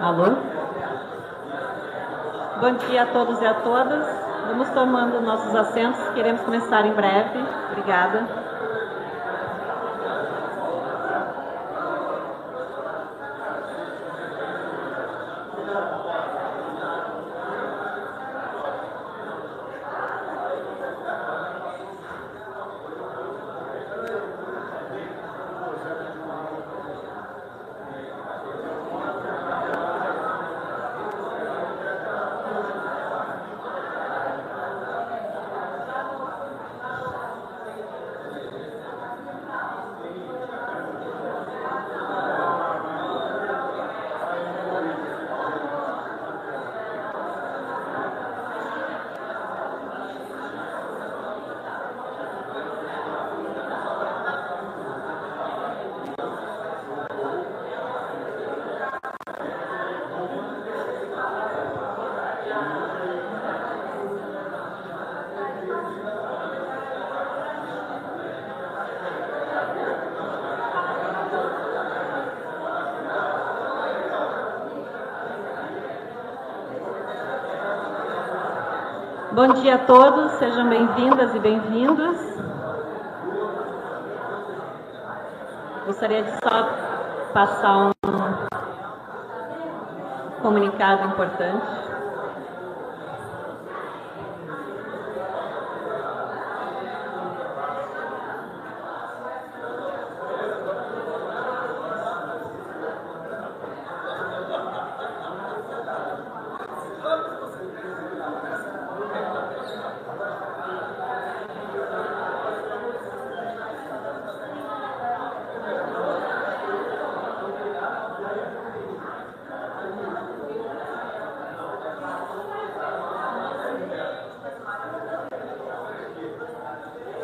Alô? Bom dia a todos e a todas. Vamos tomando nossos assentos, queremos começar em breve. Obrigada. Bom dia a todos, sejam bem-vindas e bem-vindos. Gostaria de só passar um comunicado importante.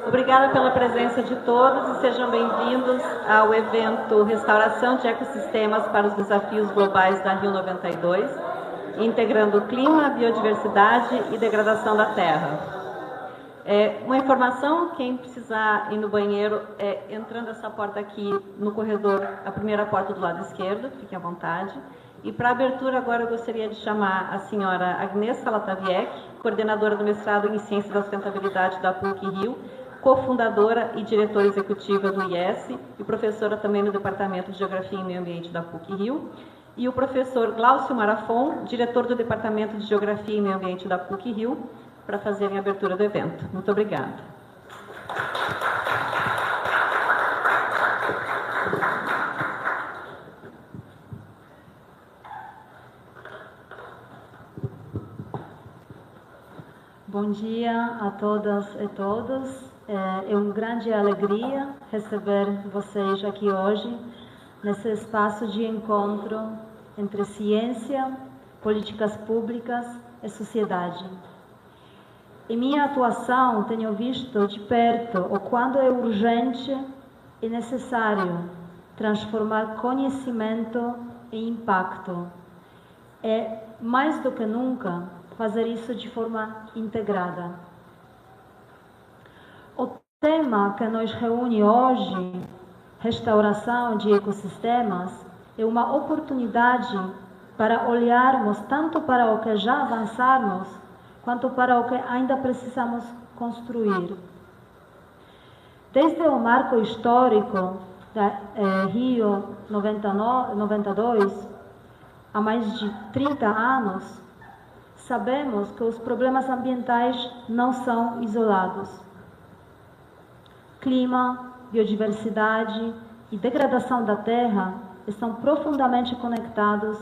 Obrigada pela presença de todos e sejam bem-vindos ao evento Restauração de Ecossistemas para os Desafios Globais da Rio 92, integrando clima, biodiversidade e degradação da terra. Uma informação, quem precisar ir no banheiro, entrando essa porta aqui no corredor, a primeira porta do lado esquerdo, fique à vontade. E para a abertura agora eu gostaria de chamar a senhora Agnès Salataviec, coordenadora do mestrado em Ciência da Sustentabilidade da PUC-Rio, cofundadora e diretora executiva do IES e professora também no Departamento de Geografia e Meio Ambiente da PUC-Rio, e o professor Glaucio Marafon, diretor do Departamento de Geografia e Meio Ambiente da PUC-Rio, para fazerem a abertura do evento. Muito obrigada. Bom dia a todas e todos. É uma grande alegria receber vocês aqui hoje, nesse espaço de encontro entre ciência, políticas públicas e sociedade. Em minha atuação, tenho visto de perto o quanto é urgente e necessário transformar conhecimento em impacto. É, mais do que nunca, fazer isso de forma integrada. O tema que nos reúne hoje, restauração de ecossistemas, é uma oportunidade para olharmos tanto para o que já avançamos, quanto para o que ainda precisamos construir. Desde o marco histórico da Rio 92, há mais de 30 anos, sabemos que os problemas ambientais não são isolados. Clima, biodiversidade e degradação da terra estão profundamente conectados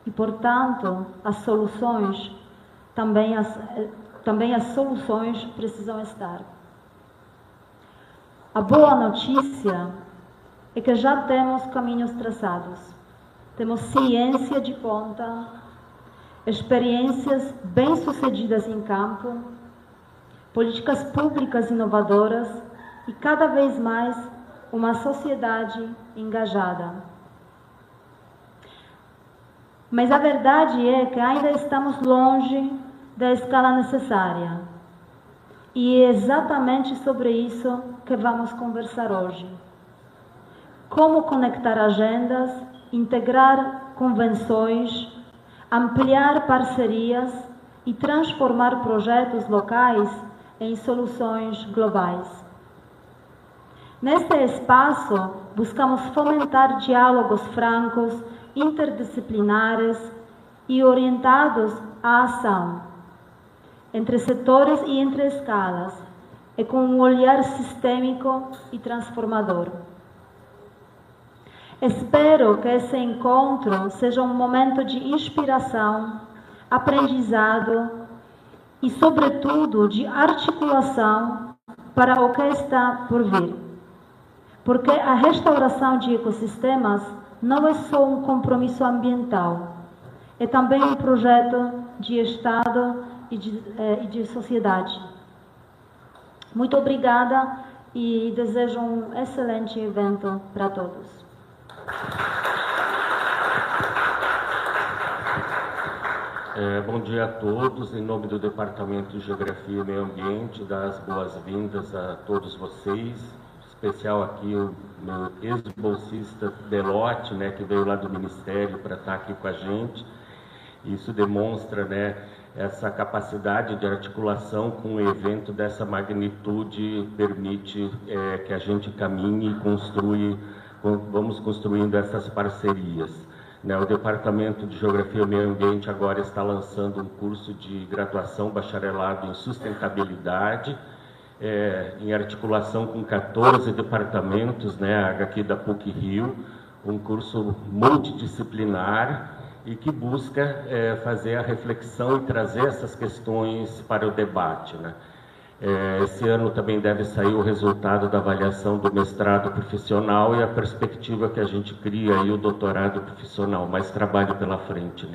e, portanto, também as soluções precisam estar. A boa notícia é que já temos caminhos traçados. Temos ciência de ponta, experiências bem-sucedidas em campo, políticas públicas inovadoras e cada vez mais uma sociedade engajada. Mas a verdade é que ainda estamos longe da escala necessária. E é exatamente sobre isso que vamos conversar hoje. Como conectar agendas, integrar convenções, ampliar parcerias e transformar projetos locais em soluções globais. Neste espaço, buscamos fomentar diálogos francos, interdisciplinares e orientados à ação, entre setores e entre escalas, e com um olhar sistêmico e transformador. Espero que esse encontro seja um momento de inspiração, aprendizado e, sobretudo, de articulação para o que está por vir. Porque a restauração de ecossistemas não é só um compromisso ambiental, é também um projeto de Estado e de sociedade. Muito obrigada e desejo um excelente evento para todos. Bom dia a todos. Em nome do Departamento de Geografia e Meio Ambiente, das boas-vindas a todos vocês. Em especial aqui o meu ex-bolsista Belotti, né, que veio lá do Ministério para estar aqui com a gente. Isso demonstra, né, essa capacidade de articulação com um evento dessa magnitude, permite que a gente caminhe e vamos construindo essas parcerias. O Departamento de Geografia e Meio Ambiente agora está lançando um curso de graduação bacharelado em sustentabilidade, em articulação com 14 departamentos, aqui da PUC-Rio, um curso multidisciplinar e que busca fazer a reflexão e trazer essas questões para o debate. Esse ano também deve sair o resultado da avaliação do mestrado profissional e a perspectiva que a gente cria aí o doutorado profissional, mais trabalho pela frente,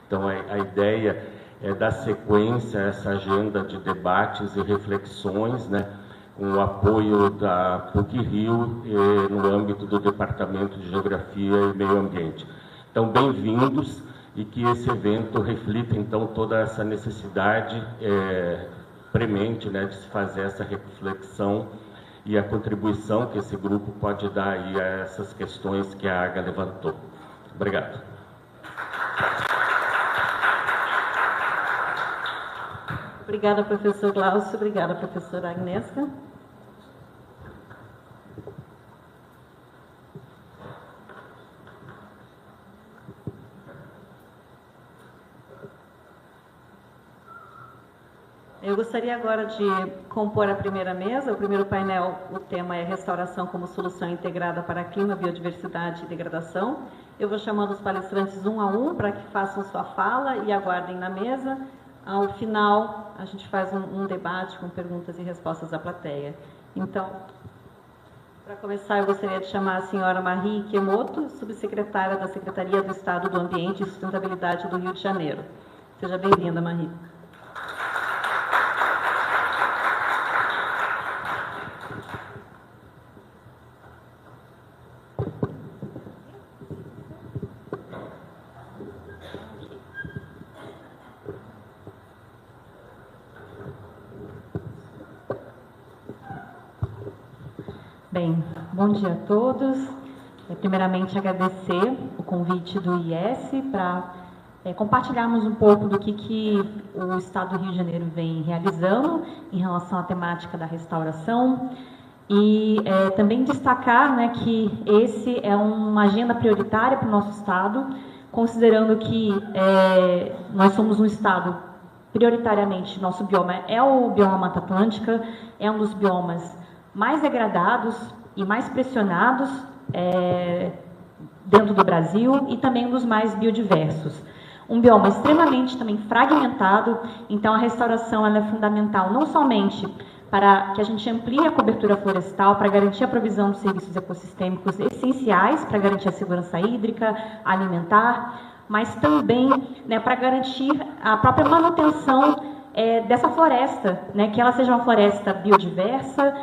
Então a ideia é dar sequência a essa agenda de debates e reflexões, com o apoio da PUC-Rio no âmbito do Departamento de Geografia e Meio Ambiente. Então, bem-vindos e que esse evento reflita, então, toda essa necessidade premente, de se fazer essa reflexão e a contribuição que esse grupo pode dar aí a essas questões que a AGA levantou. Obrigado. Obrigada, professor Glaucio. Obrigada, professora Agnieszka. Eu gostaria agora de compor a primeira mesa. O primeiro painel, o tema é Restauração como Solução Integrada para Clima, Biodiversidade e Degradação. Eu vou chamando os palestrantes um a um para que façam sua fala e aguardem na mesa. Ao final, a gente faz um debate com perguntas e respostas da plateia. Então, para começar, eu gostaria de chamar a senhora Marie Ikemoto, subsecretária da Secretaria do Estado do Ambiente e Sustentabilidade do Rio de Janeiro. Seja bem-vinda, Marie. Bem, bom dia a todos. Primeiramente, agradecer o convite do IES para compartilharmos um pouco do que o Estado do Rio de Janeiro vem realizando em relação à temática da restauração e também destacar que esse é uma agenda prioritária para o nosso Estado, considerando que nós somos um Estado, prioritariamente, nosso bioma é o bioma Mata Atlântica, é um dos biomas mais degradados e mais pressionados dentro do Brasil e também um dos mais biodiversos. Um bioma extremamente também fragmentado, então a restauração ela é fundamental não somente para que a gente amplie a cobertura florestal, para garantir a provisão dos serviços ecossistêmicos essenciais, para garantir a segurança hídrica, alimentar, mas também para garantir a própria manutenção dessa floresta, que ela seja uma floresta biodiversa,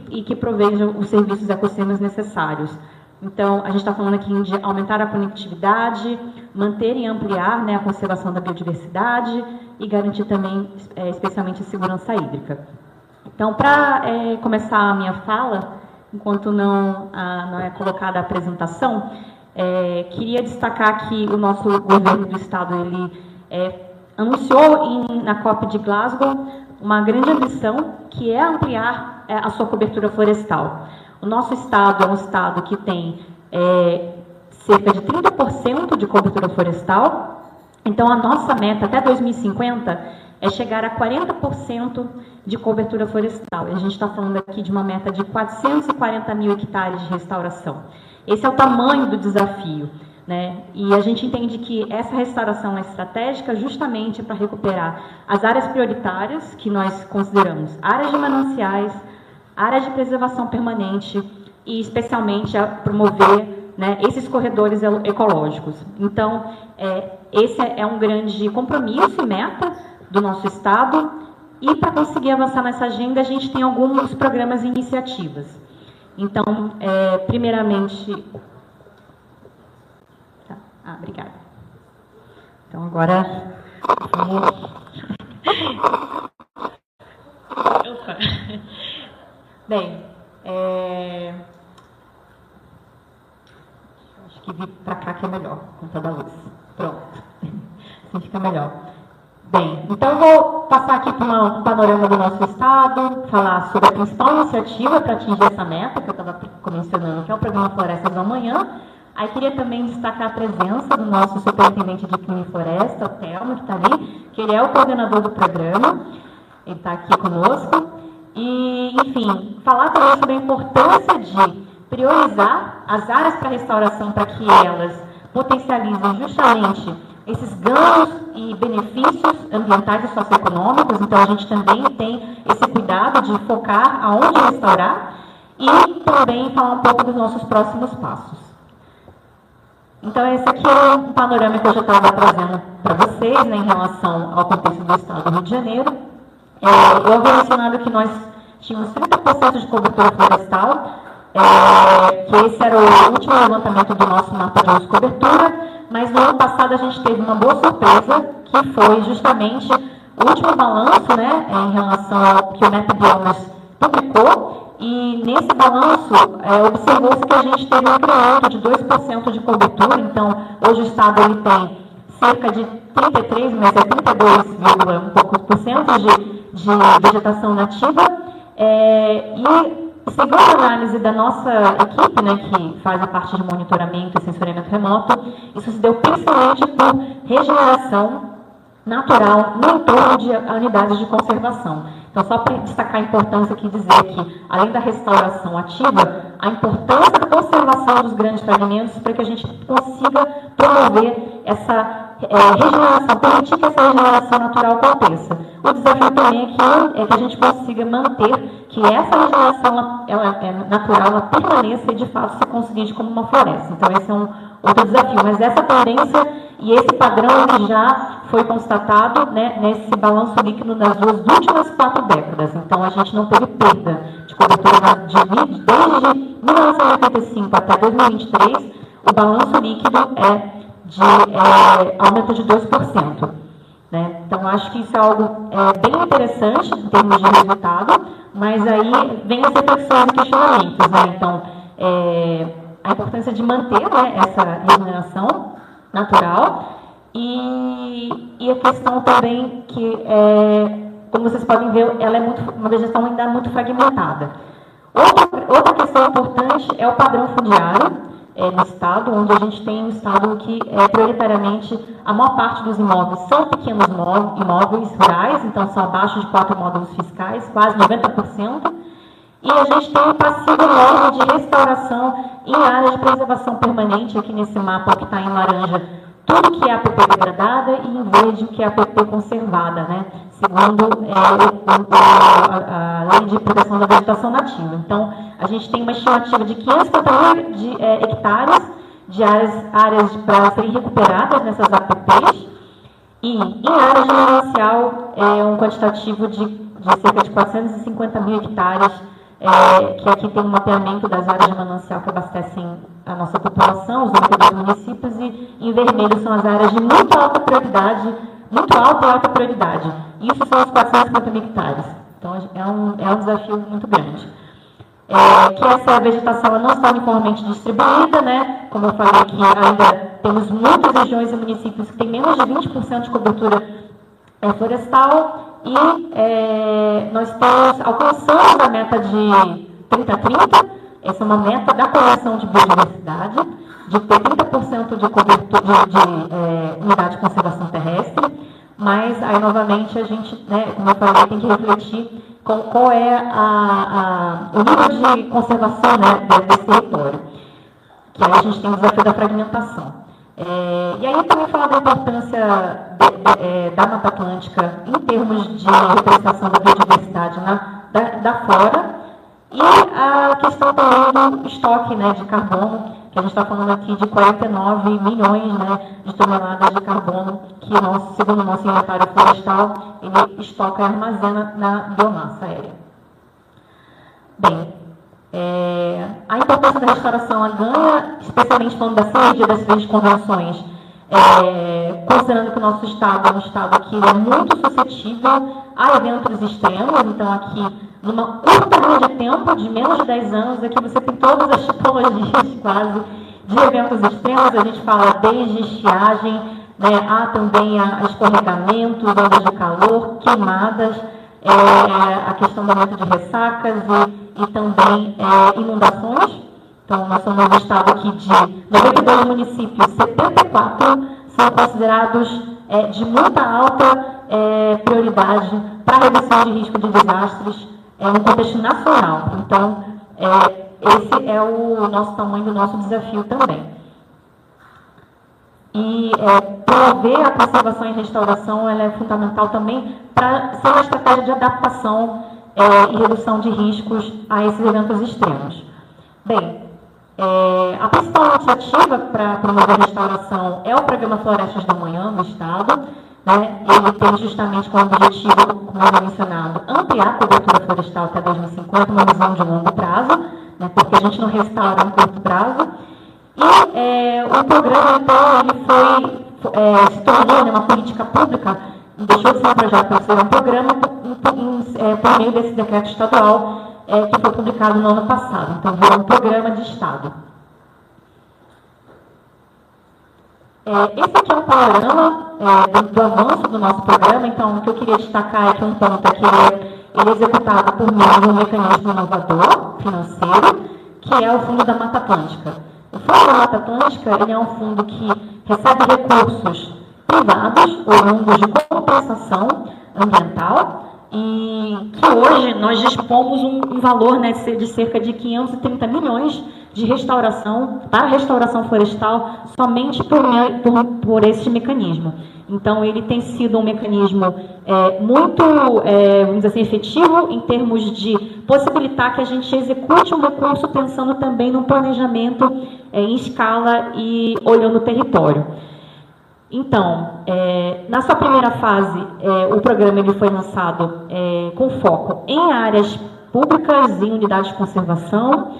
e que proveja os serviços ecossistemas necessários. Então, a gente está falando aqui de aumentar a conectividade, manter e ampliar a conservação da biodiversidade e garantir também, especialmente, a segurança hídrica. Então, para começar a minha fala, enquanto não é colocada a apresentação, Queria destacar que o nosso governo do Estado, ele anunciou na COP de Glasgow uma grande ambição, que é ampliar a sua cobertura florestal. O nosso Estado é um Estado que tem cerca de 30% de cobertura florestal, então a nossa meta até 2050 é chegar a 40% de cobertura florestal. E a gente está falando aqui de uma meta de 440 mil hectares de restauração. Esse é o tamanho do desafio, né? E a gente entende que essa restauração é estratégica justamente para recuperar as áreas prioritárias, que nós consideramos áreas de mananciais, áreas de preservação permanente e, especialmente, a promover, né, esses corredores ecológicos. Então, esse é um grande compromisso e meta do nosso Estado, e para conseguir avançar nessa agenda, a gente tem alguns programas e iniciativas. Então, primeiramente... obrigada. Então, agora... Bem, acho que vir para cá que é melhor, com toda a luz. Pronto, assim fica melhor. Bem, então eu vou passar aqui para um panorama do nosso Estado, falar sobre a principal iniciativa para atingir essa meta, que eu estava mencionando, que é o Programa Florestas do Amanhã. Aí queria também destacar a presença do nosso superintendente de Clima e Floresta, o Telmo, que está ali, que ele é o coordenador do programa, ele está aqui conosco. E, enfim, falar também sobre a importância de priorizar as áreas para restauração para que elas potencializem justamente esses ganhos e benefícios ambientais e socioeconômicos. Então, a gente também tem esse cuidado de focar aonde restaurar e também falar um pouco dos nossos próximos passos. Então, esse aqui é um panorama que eu já estava trazendo para vocês, né, em relação ao contexto do Estado do Rio de Janeiro. Eu havia mencionado que nós tínhamos 30% de cobertura florestal, que esse era o último levantamento do nosso mapa de uso de cobertura, mas no ano passado a gente teve uma boa surpresa, que foi justamente o último balanço, né, em relação ao que o MapBiomas publicou, e nesse balanço observou-se que a gente teve um incremento de 2% de cobertura. Então hoje o Estado ele tem cerca de 33, mas 32, um pouco por cento de vegetação nativa, e segundo a análise da nossa equipe, né, que faz a parte de monitoramento e sensoriamento remoto, isso se deu principalmente por regeneração natural no entorno de unidades de conservação. Então, só para destacar a importância aqui, dizer que, além da restauração ativa, a importância da conservação dos grandes fragmentos para que a gente consiga promover essa regeneração, permitir que essa regeneração natural aconteça. O desafio também é que a gente consiga manter que essa regeneração natural ela permaneça e, de fato, se consolide como uma floresta. Então, esse é um outro desafio. Mas essa tendência e esse padrão ele já foi constatado, né, nesse balanço líquido nas duas últimas 4 décadas. Então, a gente não teve perda de cobertura desde 1985 até 2023. O balanço líquido é de aumento de 2%. Né? Então, acho que isso é algo bem interessante em termos de resultado, mas aí vem as reflexões e questionamentos. Né? Então, a importância de manter, né, essa regeneração natural e a questão também que, como vocês podem ver, ela é uma vegetação ainda muito fragmentada. Outra questão importante é o padrão fundiário no Estado, onde a gente tem um Estado que, prioritariamente, a maior parte dos imóveis são pequenos imóveis rurais, então são abaixo de 4 módulos fiscais, quase 90%, e a gente tem um passivo enorme de restauração em áreas de preservação permanente, aqui nesse mapa que está em laranja, tudo que é APP degradada e em verde o que é APP conservada, né? Segundo a Lei de Proteção da Vegetação Nativa. Então, a gente tem uma estimativa de 550 mil hectares de áreas para serem recuperadas nessas APPs, e em áreas de manancial um quantitativo de cerca de 450 mil hectares, que aqui tem um mapeamento das áreas de manancial que abastecem a nossa população, os 92 municípios, e em vermelho são as áreas de muito alta prioridade, muito alta e alta prioridade. Isso são os 450 mil hectares. Então, é um desafio muito grande. que essa vegetação ela não está uniformemente distribuída, né? Como eu falei aqui, ainda temos muitas regiões e municípios que têm menos de 20% de cobertura florestal e nós alcançamos a meta de 30-30, essa é uma meta da Convenção de Biodiversidade, de ter 30% de cobertura de unidade de conservação terrestre, mas aí novamente a gente, né, como eu falei, tem que refletir com qual é o nível de conservação, né, desse território, que aí a gente tem o desafio da fragmentação. E aí também falar da importância da Mata Atlântica em termos de representação da biodiversidade da flora e a questão também do estoque, né, de carbono, que a gente está falando aqui de 49 milhões, né, de toneladas de carbono que, segundo o nosso inventário florestal, ele estoca e armazena na biomassa aérea. Bem, a importância da restauração ela ganha, especialmente falando da CID e das três convenções, considerando que o nosso estado é um estado que é muito suscetível a eventos extremos, então aqui, numa curta linha de tempo, de menos de 10 anos, aqui você tem todas as tipologias quase de eventos extremos, a gente fala desde estiagem, né, há também escorregamentos, ondas de calor, queimadas, a questão do aumento de ressacas e também inundações. Então, nós somos um estado aqui de 92 municípios, 74 são considerados de muita alta prioridade para a redução de risco de desastres no contexto nacional. Então, esse é o nosso tamanho do nosso desafio também. E promover a conservação e restauração ela é fundamental também para ser uma estratégia de adaptação e redução de riscos a esses eventos extremos. Bem, a principal iniciativa para promover a restauração é o Programa Florestas da Manhã do Estado. Né? Ele tem justamente como objetivo, como eu mencionado, ampliar a cobertura florestal até 2050, uma visão de longo prazo, né? Porque a gente não restaura em curto prazo. E o programa, então, ele se tornou, né, uma política pública, deixou de ser um projeto para ser um programa por meio desse decreto estadual que foi publicado no ano passado. Então, virou um programa de Estado. Esse aqui é um panorama do avanço do nosso programa. Então, o que eu queria destacar aqui um ponto é que ele é executado por meio de um mecanismo inovador financeiro, que é o Fundo da Mata Atlântica. O Fundo da Mata Atlântica ele é um fundo que recebe recursos privados, oriundos de compensação ambiental, e que hoje nós dispomos um valor, né, de cerca de 530 milhões de restauração, para restauração florestal, somente por esse mecanismo. Então, ele tem sido um mecanismo muito, vamos dizer assim, efetivo em termos de possibilitar que a gente execute um recurso pensando também num planejamento em escala e olhando o território. Então, na sua primeira fase, o programa ele foi lançado com foco em áreas públicas, em unidades de conservação.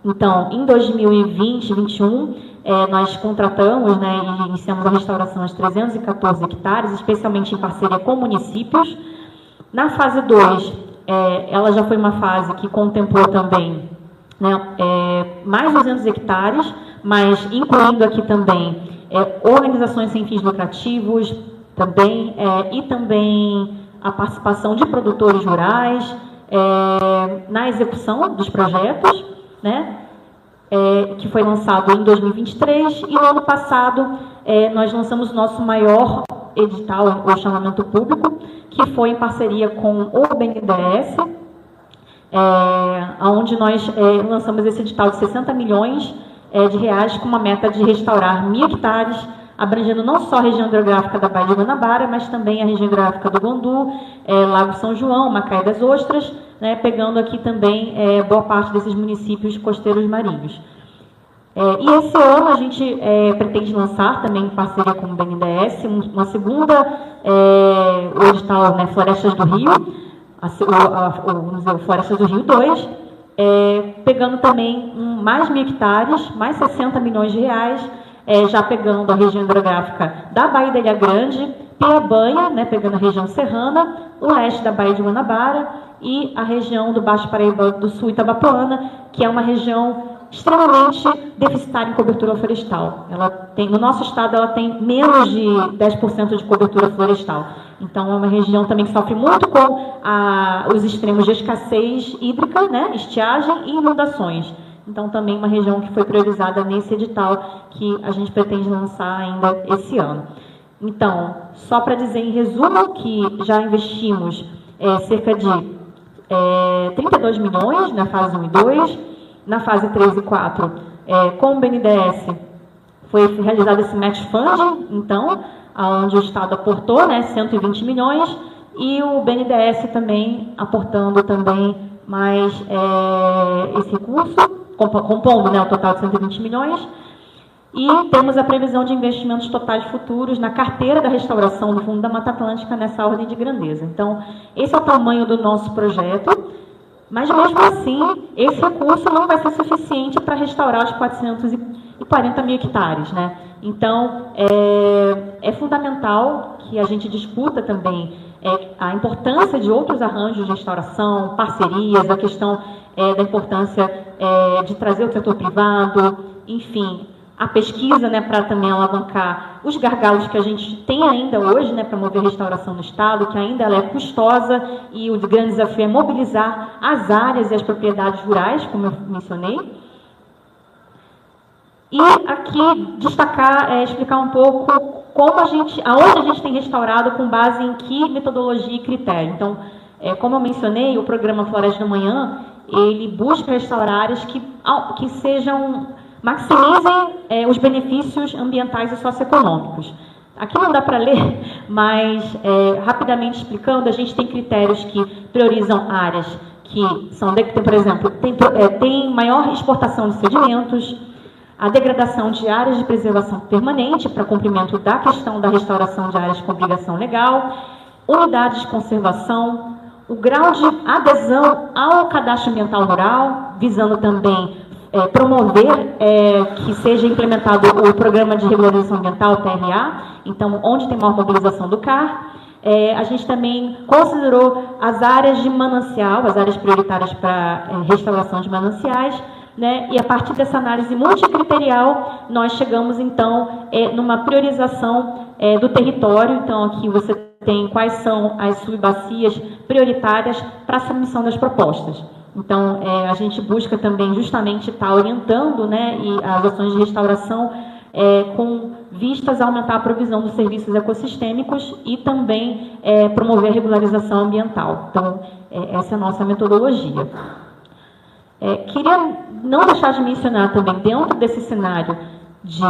Então, em 2020 e 2021, nós contratamos, né, e iniciamos a restauração de 314 hectares, especialmente em parceria com municípios. Na fase 2, ela já foi uma fase que contemplou também, né, mais 200 hectares, mas incluindo aqui também organizações sem fins lucrativos, também, e também a participação de produtores rurais na execução dos projetos, né, que foi lançado em 2023, e no ano passado nós lançamos o nosso maior edital, o chamamento público, que foi em parceria com o BNDES, onde nós lançamos esse edital de 60 milhões de reais com uma meta de restaurar 1.000 hectares, abrangendo não só a região hidrográfica da Baía de Guanabara, mas também a região hidrográfica do Guandu, Lago São João, Macaé das Ostras, né, pegando aqui também boa parte desses municípios costeiros marinhos. E esse ano a gente pretende lançar também em parceria com o BNDES uma segunda, o edital, né, Florestas do Rio, o Florestas do Rio 2, pegando também mais 1.000 hectares, mais 60 milhões de reais, já pegando a região hidrográfica da Baía da Ilha Grande, Piabanha, né, pegando a região serrana, o leste da Baía de Guanabara e a região do Baixo Paraíba do Sul, Itabapoana, que é uma região extremamente deficitária em cobertura florestal. Ela tem, no nosso estado, ela tem menos de 10% de cobertura florestal. Então, é uma região também que sofre muito com os extremos de escassez hídrica, né, estiagem e inundações. Então, também uma região que foi priorizada nesse edital que a gente pretende lançar ainda esse ano. Então, só para dizer em resumo que já investimos cerca de 32 milhões na fase 1 e 2, na fase 3 e 4, com o BNDES, foi realizado esse match funding, então, onde o Estado aportou, né, 120 milhões, e o BNDES também aportando também mais esse recurso, compondo, né, o total de 120 milhões, e temos a previsão de investimentos totais futuros na carteira da restauração do Fundo da Mata Atlântica nessa ordem de grandeza. Então, esse é o tamanho do nosso projeto, mas mesmo assim, esse recurso não vai ser suficiente para restaurar os 440 mil hectares, né? Então, é fundamental que a gente discuta também a importância de outros arranjos de restauração, parcerias, a questão da importância de trazer o setor privado, enfim, a pesquisa, né, para também alavancar os gargalos que a gente tem ainda hoje, né, para mover a restauração no Estado, que ainda ela é custosa, e o grande desafio é mobilizar as áreas e as propriedades rurais, como eu mencionei. E aqui destacar, explicar um pouco aonde a gente tem restaurado, com base em que metodologia e critério. Então, como eu mencionei, o programa Floresta da Manhã, ele busca restaurar áreas que maximizem os benefícios ambientais e socioeconômicos. Aqui não dá para ler, mas rapidamente explicando, a gente tem critérios que priorizam áreas que são, por exemplo, tem maior exportação de sedimentos, a degradação de áreas de preservação permanente para cumprimento da questão da restauração de áreas com obrigação legal, unidades de conservação, o grau de adesão ao cadastro ambiental rural, visando também promover que seja implementado o Programa de Regularização Ambiental, PRA, então, onde tem maior mobilização do CAR. A gente também considerou as áreas de manancial, as áreas prioritárias para restauração de mananciais, né? E a partir dessa análise multicriterial, nós chegamos, então, numa priorização do território. Então, aqui você tem quais são as subbacias prioritárias para a submissão das propostas. Então, a gente busca também justamente estar orientando, né, e as ações de restauração com vistas a aumentar a provisão dos serviços ecossistêmicos e também promover a regularização ambiental. Então, essa é a nossa metodologia. Queria não deixar de mencionar também, dentro desse cenário de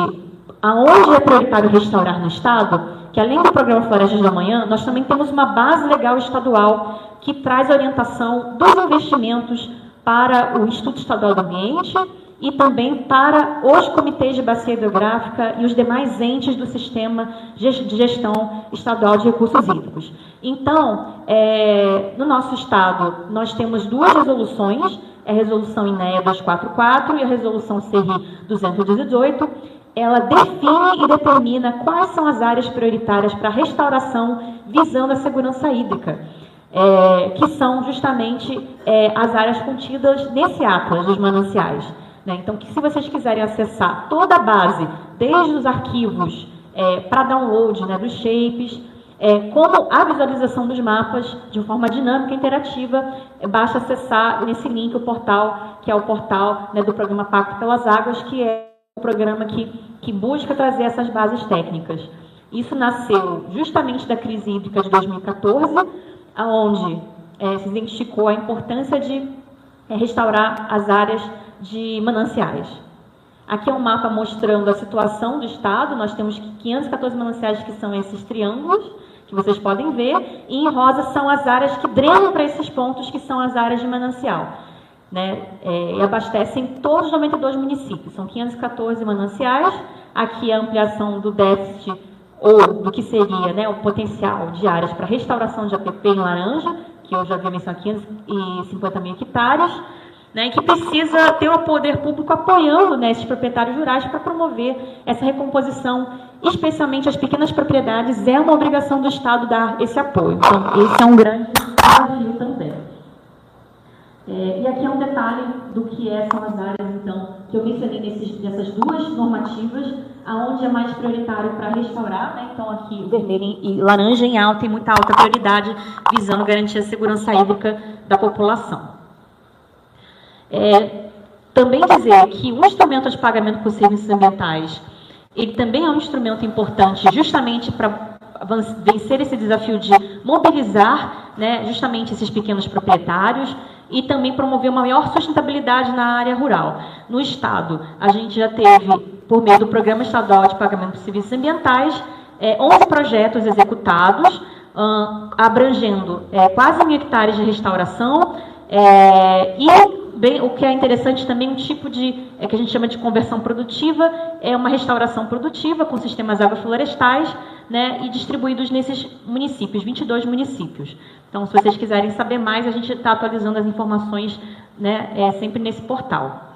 aonde é prioritário restaurar no Estado, que além do programa Florestas da Manhã, nós também temos uma base legal estadual que traz orientação dos investimentos para o Instituto Estadual do Ambiente e também para os comitês de bacia hidrográfica e os demais entes do sistema de gestão estadual de recursos hídricos. Então, no nosso estado, nós temos duas resoluções, a resolução INEA 244 e a resolução CRI 218, ela define e determina quais são as áreas prioritárias para restauração visando a segurança hídrica, que são justamente as áreas contidas nesse atlas dos mananciais. Né? Então, que se vocês quiserem acessar toda a base, desde os arquivos para download, né, dos shapes, como a visualização dos mapas de forma dinâmica e interativa, basta acessar nesse link o portal, que é o portal, né, do programa Pacto pelas Águas, que é o programa que busca trazer essas bases técnicas. Isso nasceu justamente da crise hídrica de 2014, onde se identificou a importância de restaurar as áreas de mananciais. Aqui é um mapa mostrando a situação do estado. Nós temos 514 mananciais, que são esses triângulos, que vocês podem ver, e em rosa são as áreas que drenam para esses pontos, que são as áreas de manancial, né? E abastecem todos os 92 municípios. São 514 mananciais. Aqui a ampliação do déficit, ou do que seria, né, o potencial de áreas para restauração de APP em laranja, que eu já vi mencionado, 550 mil hectares. né, que precisa ter o poder público apoiando, né, esses proprietários rurais para promover essa recomposição, especialmente as pequenas propriedades, é uma obrigação do Estado dar esse apoio. Então, esse é um grande desafio também. E aqui é um detalhe do que são as áreas, então, que eu mencionei nessas duas normativas, aonde é mais prioritário para restaurar, né? Então, aqui, vermelho e laranja em alta, tem muita alta prioridade, visando garantir a segurança hídrica da população. Também dizer que o instrumento de pagamento por serviços ambientais, ele também é um instrumento importante justamente para vencer esse desafio de mobilizar, né, justamente esses pequenos proprietários e também promover uma maior sustentabilidade na área rural. No Estado, a gente já teve, por meio do Programa Estadual de Pagamento por Serviços Ambientais, 11 projetos executados, abrangendo quase 1.000 hectares de restauração, o que é interessante também, um tipo de, que a gente chama de conversão produtiva, é uma restauração produtiva com sistemas agroflorestais, né, e distribuídos nesses municípios, 22 municípios. Então, se vocês quiserem saber mais, a gente está atualizando as informações, né, sempre nesse portal.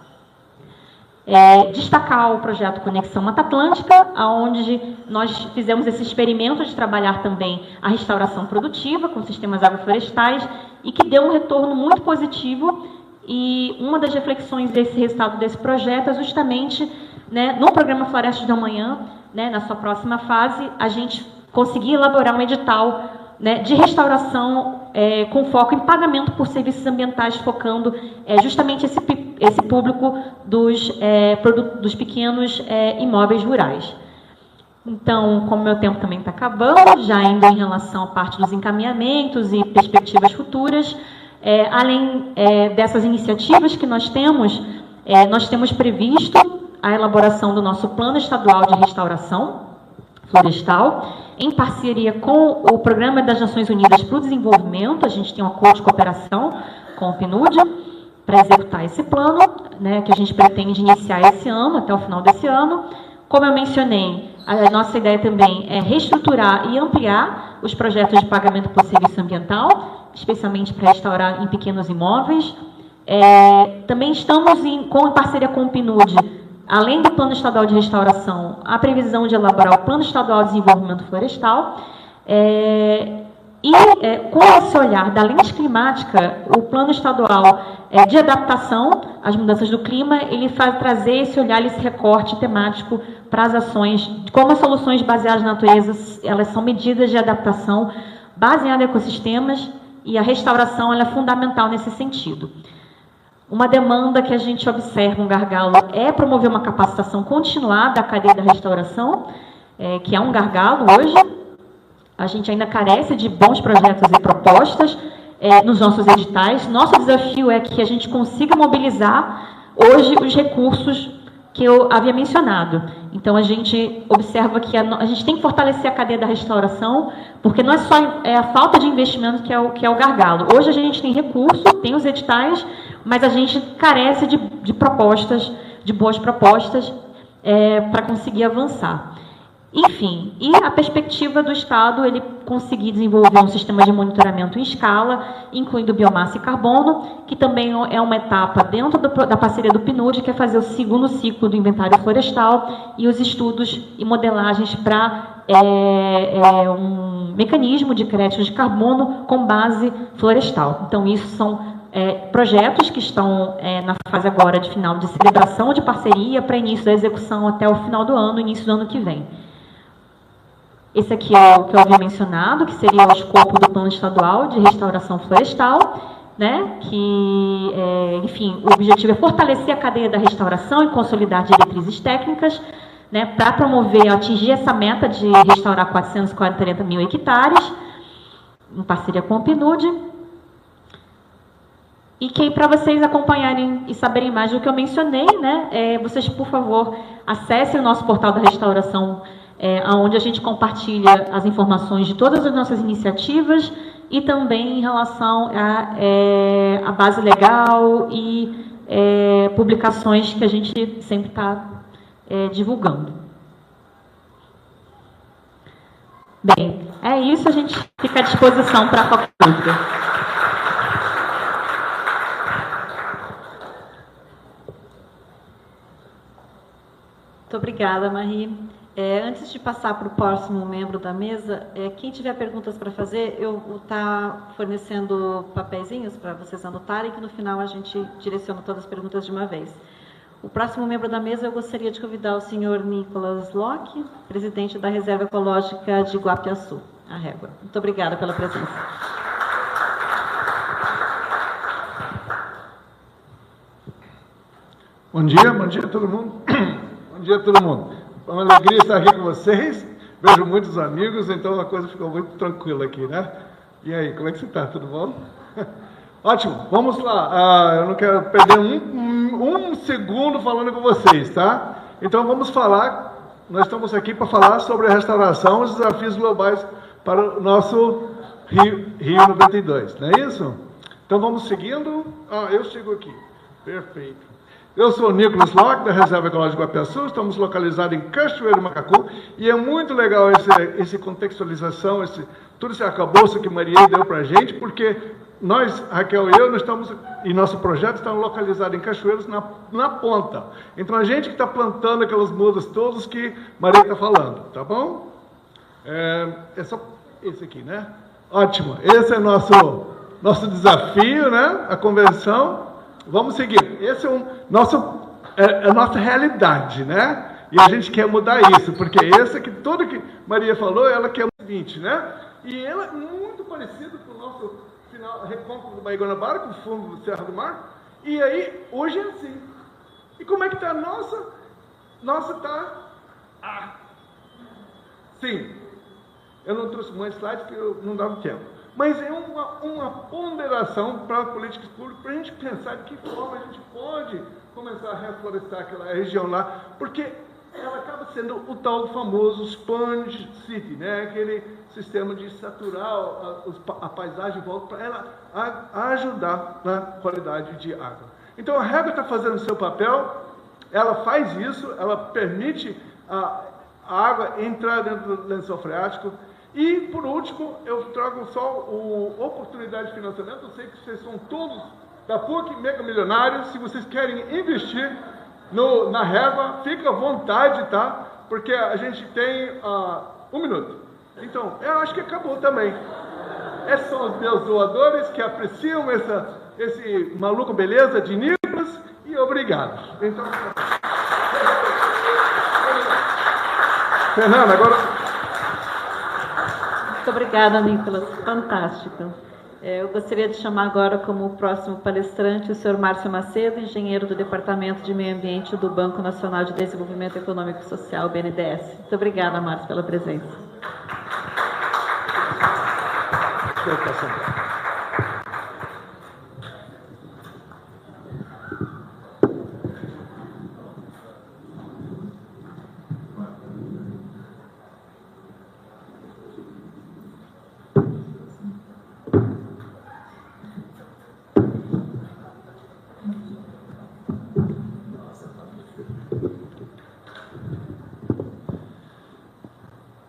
Destacar o projeto Conexão Mata Atlântica, onde nós fizemos esse experimento de trabalhar também a restauração produtiva com sistemas agroflorestais e que deu um retorno muito positivo. E uma das reflexões desse resultado desse projeto é justamente, né, no programa Florestas do Amanhã, né, na sua próxima fase, a gente conseguir elaborar um edital, né, de restauração com foco em pagamento por serviços ambientais, focando justamente esse público dos pequenos imóveis rurais. Então, como meu tempo também está acabando, já indo em relação à parte dos encaminhamentos e perspectivas futuras, além dessas iniciativas que nós temos previsto a elaboração do nosso Plano Estadual de Restauração Florestal, em parceria com o Programa das Nações Unidas para o Desenvolvimento. A gente tem um acordo de cooperação com o PNUD para executar esse plano, né, que a gente pretende iniciar esse ano, até o final desse ano. Como eu mencionei, a nossa ideia também é reestruturar e ampliar os projetos de pagamento por serviço ambiental, especialmente para restaurar em pequenos imóveis. Também estamos com parceria com o PNUD, além do Plano Estadual de Restauração, a previsão de elaborar o Plano Estadual de Desenvolvimento Florestal. Com esse olhar da lente climática, o Plano Estadual de Adaptação às Mudanças do Clima, ele faz trazer esse olhar, esse recorte temático para as ações, como as soluções baseadas na natureza, elas são medidas de adaptação baseadas em ecossistemas, e a restauração ela é fundamental nesse sentido. Uma demanda que a gente observa, um gargalo, é promover uma capacitação continuada da cadeia da restauração, que é um gargalo hoje. A gente ainda carece de bons projetos e propostas nos nossos editais. Nosso desafio é que a gente consiga mobilizar hoje os recursos que eu havia mencionado. Então, a gente observa que a gente tem que fortalecer a cadeia da restauração, porque não é só a falta de investimento que é o gargalo. Hoje a gente tem recurso, tem os editais, mas a gente carece de propostas, de boas propostas, para conseguir avançar. Enfim, e a perspectiva do Estado, ele conseguir desenvolver um sistema de monitoramento em escala, incluindo biomassa e carbono, que também é uma etapa dentro da parceria do PNUD, que é fazer o segundo ciclo do inventário florestal e os estudos e modelagens para um mecanismo de crédito de carbono com base florestal. Então, isso são projetos que estão na fase agora de final de celebração de parceria para início da execução até o final do ano, início do ano que vem. Esse aqui é o que eu havia mencionado, que seria o escopo do Plano Estadual de Restauração Florestal, né? Que, enfim, o objetivo é fortalecer a cadeia da restauração e consolidar diretrizes técnicas, né, para promover, atingir essa meta de restaurar 440 mil hectares, em parceria com o PNUD. E que, para vocês acompanharem e saberem mais do que eu mencionei, né, vocês, por favor, acessem o nosso portal da restauração, onde a gente compartilha as informações de todas as nossas iniciativas e também em relação à base legal e publicações que a gente sempre está divulgando. Bem, é isso, a gente fica à disposição para qualquer dúvida. Muito obrigada, Marie. Antes de passar para o próximo membro da mesa, quem tiver perguntas para fazer, eu vou estar fornecendo papeizinhos para vocês anotarem, que no final a gente direciona todas as perguntas de uma vez. O próximo membro da mesa, eu gostaria de convidar o senhor Nicolas Locke, presidente da Reserva Ecológica de Guapiaçu, a Régua. Muito obrigada pela presença. Bom dia todo mundo. Bom dia a todo mundo. É uma alegria estar aqui com vocês. Vejo muitos amigos, então a coisa ficou muito tranquila aqui, né? E aí, como é que você está? Tudo bom? Ótimo, vamos lá. Eu não quero perder um segundo falando com vocês, tá? Então vamos falar, nós estamos aqui para falar sobre a restauração e os desafios globais para o nosso Rio 92, não é isso? Então vamos seguindo. Eu chego aqui. Perfeito. Eu sou o Nicolas Locke, da Reserva Ecológica Guapiaçu, estamos localizados em Cachoeiro Macacu, e é muito legal essa contextualização, todo esse arcabouço que Maria deu para a gente, porque nós, Raquel e eu, e nosso projeto está localizado em Cachoeiros, na ponta. Então, a gente que está plantando aquelas mudas todas que Maria está falando, tá bom? É só esse aqui, né? Ótimo. Esse é nosso desafio, né? A convenção. Vamos seguir. Esse é a nossa realidade, né? E a gente quer mudar isso, porque esse aqui, tudo que Maria falou, ela quer 20, né? E ela é muito parecido com o nosso final recôncavo do Baía Guanabara, com o fundo do Serra do Mar. E aí, hoje é assim. E como é que está a nossa? Nossa está... Sim. Eu não trouxe mais slides porque não dava tempo. Mas é uma ponderação para políticas públicas, para a gente pensar de que forma a gente pode começar a reflorestar aquela região lá, porque ela acaba sendo o tal famoso sponge city, né? Aquele sistema de saturar a paisagem em volta para ela ajudar na qualidade de água. Então a Régua está fazendo o seu papel, ela faz isso, ela permite a água entrar dentro do lençol freático. E, por último, eu trago só oportunidade de financiamento. Eu sei que vocês são todos da PUC, mega milionários. Se vocês querem investir na Régua, fica à vontade, tá? Porque a gente tem 1 minuto. Então, eu acho que acabou também. Esses são os meus doadores que apreciam esse maluco beleza de Nicolas. E obrigado. Então, Fernanda, agora... Muito obrigada, Nicolas. Fantástico. Eu gostaria de chamar agora como próximo palestrante o senhor Márcio Macedo, engenheiro do Departamento de Meio Ambiente do Banco Nacional de Desenvolvimento Econômico e Social, BNDES. Muito obrigada, Márcio, pela presença.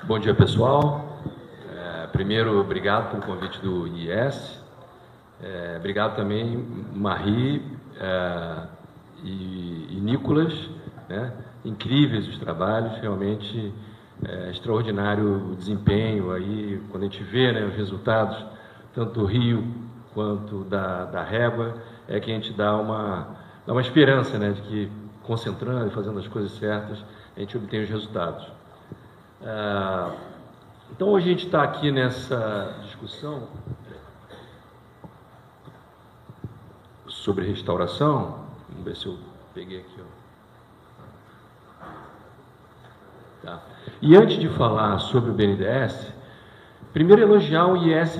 Bom dia, pessoal. Primeiro, obrigado pelo convite do IES. Obrigado também, Marie e Nicolas, né? Incríveis os trabalhos, realmente extraordinário o desempenho aí, quando a gente vê, né, os resultados, tanto do Rio quanto da Régua, é que a gente dá uma esperança, né, de que concentrando e fazendo as coisas certas, a gente obtém os resultados. Então, hoje a gente está aqui nessa discussão sobre restauração. Vamos ver se eu peguei aqui. Tá. E antes de falar sobre o BNDES, primeiro elogiar o IES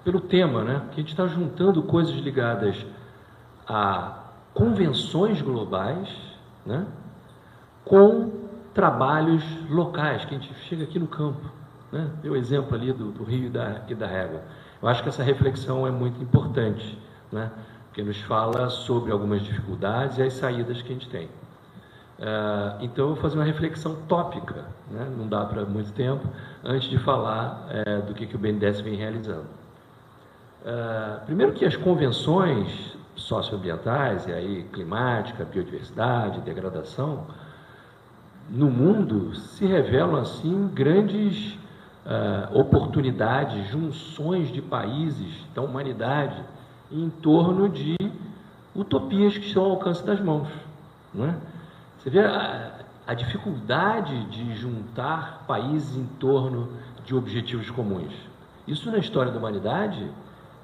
pelo tema, né? Que a gente está juntando coisas ligadas a convenções globais, né? Com trabalhos locais, que a gente chega aqui no campo, né? Deu o exemplo ali do Rio e da Régua. Eu acho que essa reflexão é muito importante, né? Porque nos fala sobre algumas dificuldades e as saídas que a gente tem. Então, eu vou fazer uma reflexão tópica, né? Não dá para muito tempo, antes de falar do que o BNDES vem realizando. Primeiro que as convenções socioambientais, e aí climática, biodiversidade, degradação, no mundo se revelam assim grandes oportunidades, junções de países da humanidade em torno de utopias que estão ao alcance das mãos, não é? Você vê a dificuldade de juntar países em torno de objetivos comuns. Isso na história da humanidade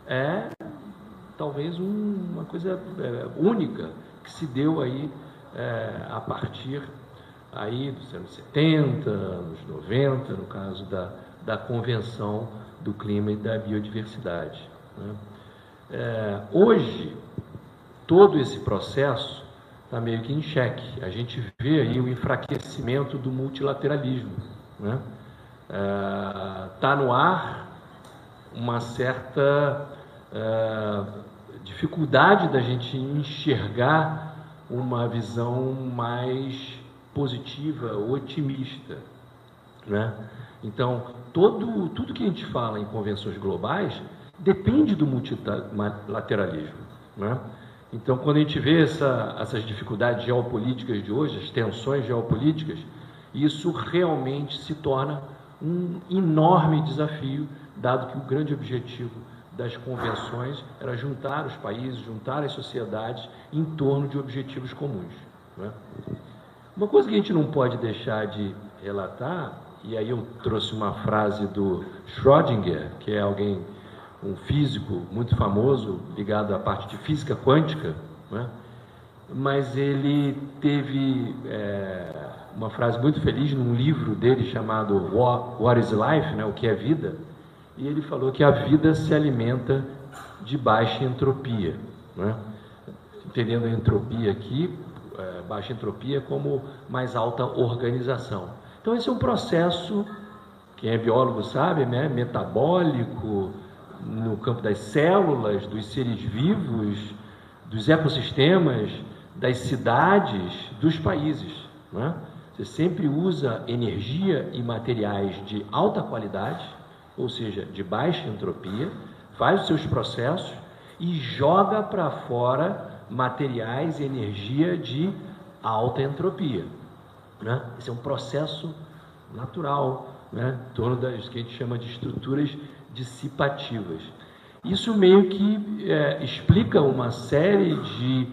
é talvez uma coisa única que se deu aí a partir aí dos anos 70, anos 90, no caso da Convenção do Clima e da Biodiversidade, né? Hoje, todo esse processo está meio que em xeque. A gente vê aí o enfraquecimento do multilateralismo, né? Está no ar uma certa dificuldade da gente enxergar uma visão mais positiva, otimista, né? Então, tudo que a gente fala em convenções globais depende do multilateralismo, né? Então, quando a gente vê essas dificuldades geopolíticas de hoje, as tensões geopolíticas, isso realmente se torna um enorme desafio, dado que o grande objetivo das convenções era juntar os países, juntar as sociedades em torno de objetivos comuns, né? Uma coisa que a gente não pode deixar de relatar, e aí eu trouxe uma frase do Schrödinger, que é um físico muito famoso, ligado à parte de física quântica, né? Mas ele teve uma frase muito feliz num livro dele chamado What is Life, né? O que é vida? E ele falou que a vida se alimenta de baixa entropia, né? Entendendo a entropia aqui, baixa entropia como mais alta organização. Então esse é um processo, quem é biólogo sabe, né? Metabólico, no campo das células, dos seres vivos, dos ecossistemas, das cidades, dos países, né? Você sempre usa energia e materiais de alta qualidade, ou seja, de baixa entropia, faz os seus processos e joga para fora materiais e energia de alta entropia, né? Esse é um processo natural, né? Em torno das que a gente chama de estruturas dissipativas. Isso meio que explica uma série de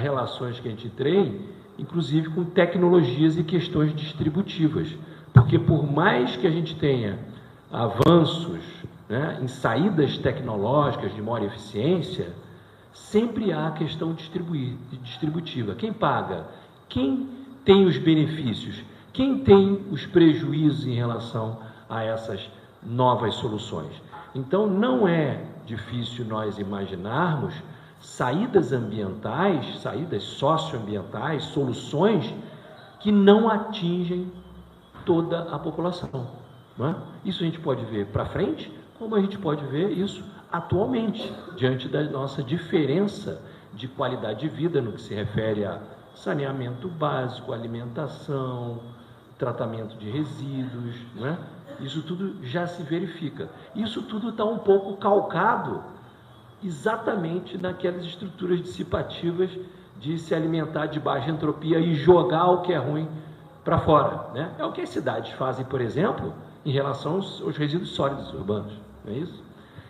relações que a gente tem, inclusive com tecnologias e questões distributivas, porque por mais que a gente tenha avanços, né, em saídas tecnológicas de maior eficiência, sempre há a questão distributiva. Quem paga? Quem tem os benefícios? Quem tem os prejuízos em relação a essas novas soluções? Então, não é difícil nós imaginarmos saídas ambientais, saídas socioambientais, soluções que não atingem toda a população, não é? Isso a gente pode ver para frente, como a gente pode ver isso atualmente, diante da nossa diferença de qualidade de vida no que se refere a saneamento básico, alimentação, tratamento de resíduos, né? Isso tudo já se verifica. Isso tudo está um pouco calcado exatamente naquelas estruturas dissipativas de se alimentar de baixa entropia e jogar o que é ruim para fora, né? É o que as cidades fazem, por exemplo, em relação aos resíduos sólidos urbanos, não é isso?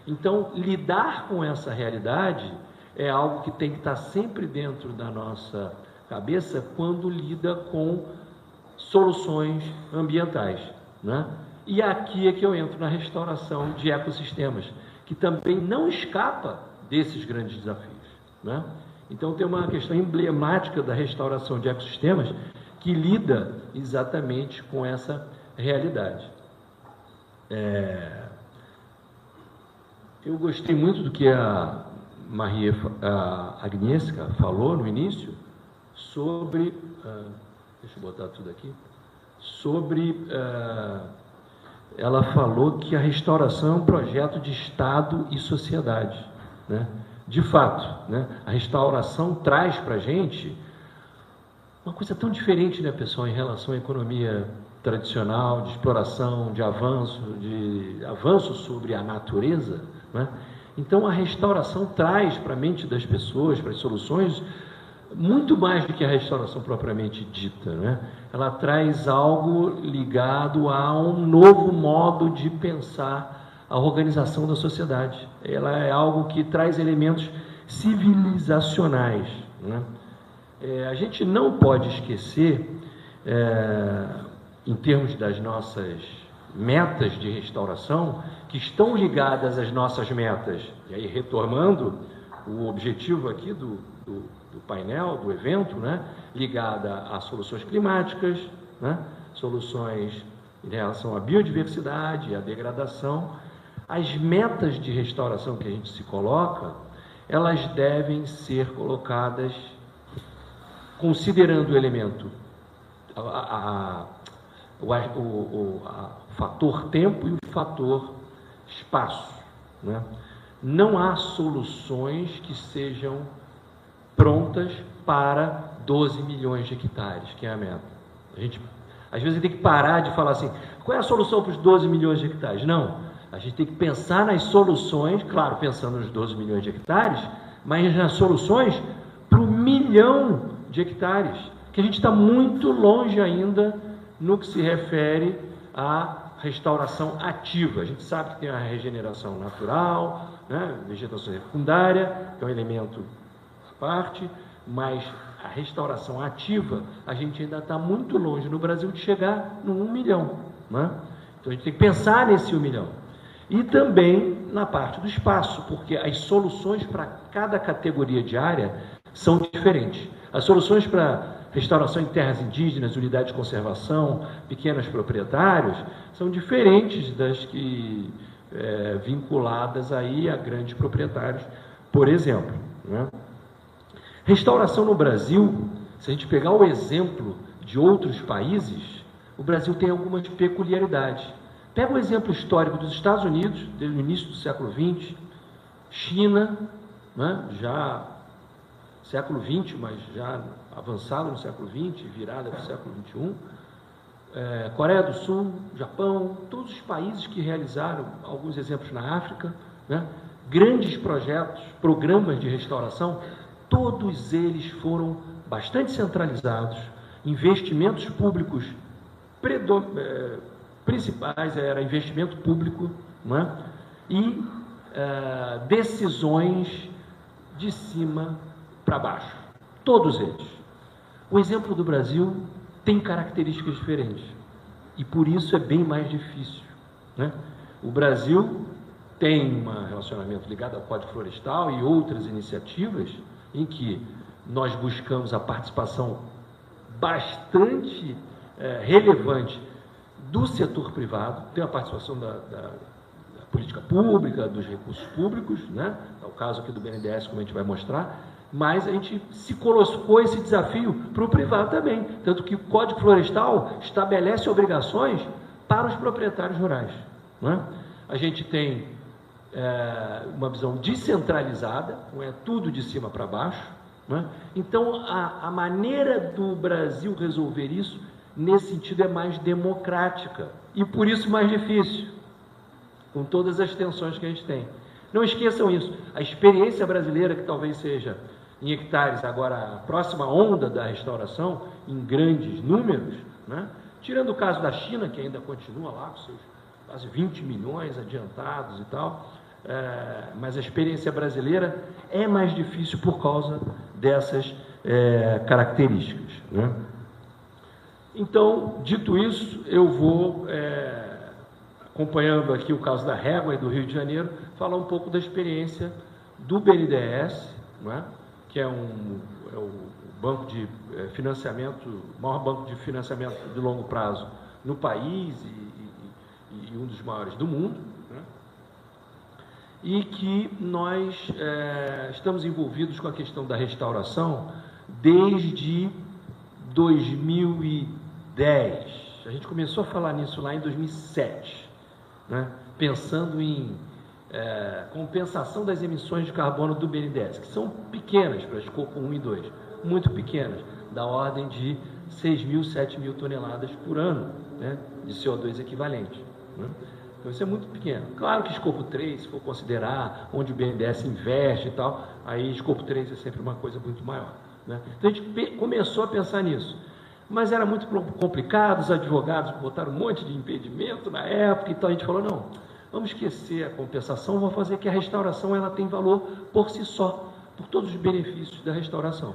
Então, lidar com essa realidade é algo que tem que estar sempre dentro da nossa cabeça quando lida com soluções ambientais, né? E aqui é que eu entro na restauração de ecossistemas, que também não escapa desses grandes desafios, né? Então tem uma questão emblemática da restauração de ecossistemas que lida exatamente com essa realidade. Eu gostei muito do que a Agnieszka falou no início sobre, deixa eu botar tudo aqui, sobre, ela falou que a restauração é um projeto de Estado e sociedade, né? De fato, né? A restauração traz para a gente uma coisa tão diferente, né, pessoal, em relação à economia tradicional, de exploração, de avanço sobre a natureza, né? Então a restauração traz para a mente das pessoas, para as soluções, muito mais do que a restauração propriamente dita, né? Ela traz algo ligado a um novo modo de pensar a organização da sociedade. Ela é algo que traz elementos civilizacionais, né? A gente não pode esquecer, em termos das nossas metas de restauração, que estão ligadas às nossas metas, e aí retomando o objetivo aqui do painel, do evento, né, ligada a soluções climáticas, né, soluções em relação à biodiversidade, à degradação. As metas de restauração que a gente se coloca, elas devem ser colocadas considerando o elemento, o fator tempo e o fator espaço, né? Não há soluções que sejam prontas para 12 milhões de hectares, que é a meta. A gente, às vezes, tem que parar de falar assim, qual é a solução para os 12 milhões de hectares? Não, a gente tem que pensar nas soluções, claro, pensando nos 12 milhões de hectares, mas nas soluções para o 1 milhão de hectares, que a gente está muito longe ainda no que se refere à restauração ativa. A gente sabe que tem a regeneração natural, né, vegetação secundária, que é um elemento à parte, mas a restauração ativa, a gente ainda está muito longe no Brasil de chegar no 1 milhão. Né? Então a gente tem que pensar nesse 1 milhão. E também na parte do espaço, porque as soluções para cada categoria de área são diferentes. As soluções para restauração em terras indígenas, unidades de conservação, pequenos proprietários, são diferentes das que vinculadas aí a grandes proprietários, por exemplo. Né? Restauração no Brasil, se a gente pegar o exemplo de outros países, o Brasil tem algumas peculiaridades. Pega o exemplo histórico dos Estados Unidos, desde o início do século XX, China, né, já século XX, mas já avançado no século XX, virada para o século XXI, Coreia do Sul, Japão, todos os países que realizaram, alguns exemplos na África, né, grandes projetos, programas de restauração, todos eles foram bastante centralizados, investimentos públicos principais era investimento público, né, e decisões de cima para baixo, todos eles. O exemplo do Brasil tem características diferentes e por isso é bem mais difícil, né? O Brasil tem um relacionamento ligado ao Código Florestal e outras iniciativas em que nós buscamos a participação bastante relevante do setor privado, tem a participação da política pública, dos recursos públicos, né? É o caso aqui do BNDES, como a gente vai mostrar, mas a gente se colocou esse desafio para o privado também, tanto que o Código Florestal estabelece obrigações para os proprietários rurais, né? A gente tem uma visão descentralizada, não é tudo de cima para baixo, né? Então a maneira do Brasil resolver isso, nesse sentido, é mais democrática e por isso mais difícil, com todas as tensões que a gente tem. Não esqueçam isso, a experiência brasileira, que talvez seja em hectares agora a próxima onda da restauração, em grandes números, né? Tirando o caso da China, que ainda continua lá com seus quase 20 milhões adiantados e tal, mas a experiência brasileira é mais difícil por causa dessas características, né? Então, dito isso, eu vou, acompanhando aqui o caso da Régua e do Rio de Janeiro, falar um pouco da experiência do BNDES, né, que é o banco de financiamento, o maior banco de financiamento de longo prazo no país e um dos maiores do mundo, né, e que nós estamos envolvidos com a questão da restauração desde 2010. A gente começou a falar nisso lá em 2007, né, pensando em compensação das emissões de carbono do BNDES, que são pequenas para escopo 1 e 2, muito pequenas, da ordem de 6.000, 7.000 toneladas por ano, né, de CO2 equivalente, né? Então isso é muito pequeno. Claro que escopo 3, se for considerar onde o BNDES investe e tal, aí escopo 3 é sempre uma coisa muito maior. né? Então a gente começou a pensar nisso. Mas era muito complicado, os advogados botaram um monte de impedimento na época, então a gente falou, não, vamos esquecer a compensação, vamos fazer que a restauração ela tem valor por si só, por todos os benefícios da restauração.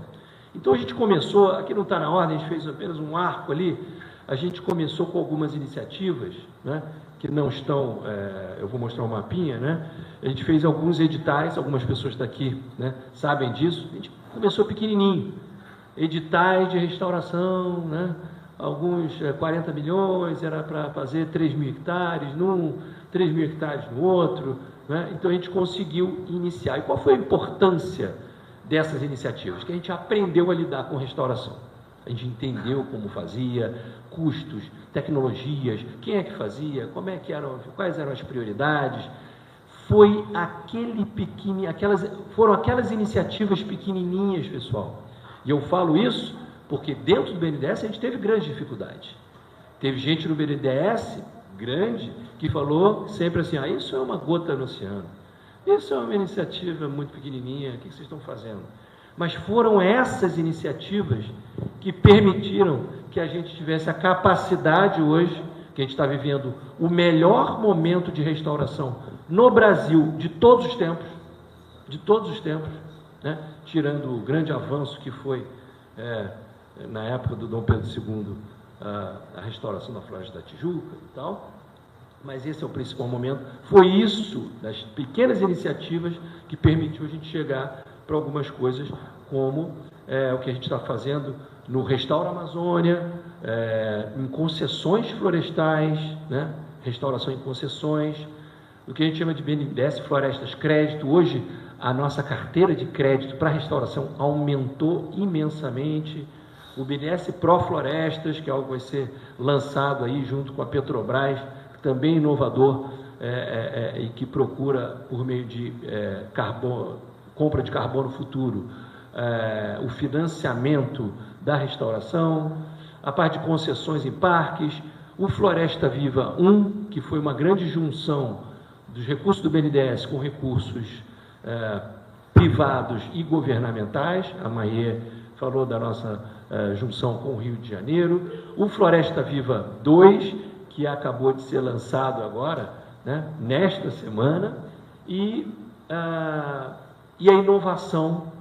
Então a gente começou, aqui não está na ordem, a gente fez apenas um arco ali, a gente começou com algumas iniciativas, né, que não estão, eu vou mostrar um mapinha, né, a gente fez alguns editais, algumas pessoas daqui, né, sabem disso, a gente começou pequenininho, editais de restauração, né, alguns 40 milhões, era para fazer 3 mil hectares num, 3 mil hectares no outro, né, então a gente conseguiu iniciar. E qual foi a importância dessas iniciativas? Que a gente aprendeu a lidar com restauração. A gente entendeu como fazia, custos, tecnologias, quem é que fazia, como é que eram, quais eram as prioridades. Foi foram aquelas iniciativas pequenininhas, pessoal. E eu falo isso porque dentro do BNDES a gente teve grandes dificuldades. Teve gente no BNDES grande que falou sempre assim, isso é uma gota no oceano. Isso é uma iniciativa muito pequenininha, o que vocês estão fazendo? Mas foram essas iniciativas que permitiram que a gente tivesse a capacidade hoje, que a gente está vivendo o melhor momento de restauração no Brasil de todos os tempos, né? Tirando o grande avanço que foi, na época do Dom Pedro II, a restauração da Floresta da Tijuca e tal. Mas esse é o principal momento. Foi isso, das pequenas iniciativas, que permitiu a gente chegar para algumas coisas, como o que a gente está fazendo no Restaura Amazônia, em concessões florestais, né? Restauração em concessões, o que a gente chama de BNDES Florestas Crédito. Hoje, a nossa carteira de crédito para restauração aumentou imensamente. O BNDES Pro Florestas, que é algo que vai ser lançado aí junto com a Petrobras, também inovador, e que procura, por meio de compra de carbono futuro, o financiamento da restauração, a parte de concessões em parques, o Floresta Viva 1, que foi uma grande junção dos recursos do BNDES com recursos privados e governamentais. A Maê falou da nossa junção com o Rio de Janeiro, o Floresta Viva 2, que acabou de ser lançado agora, né, nesta semana, e a inovação,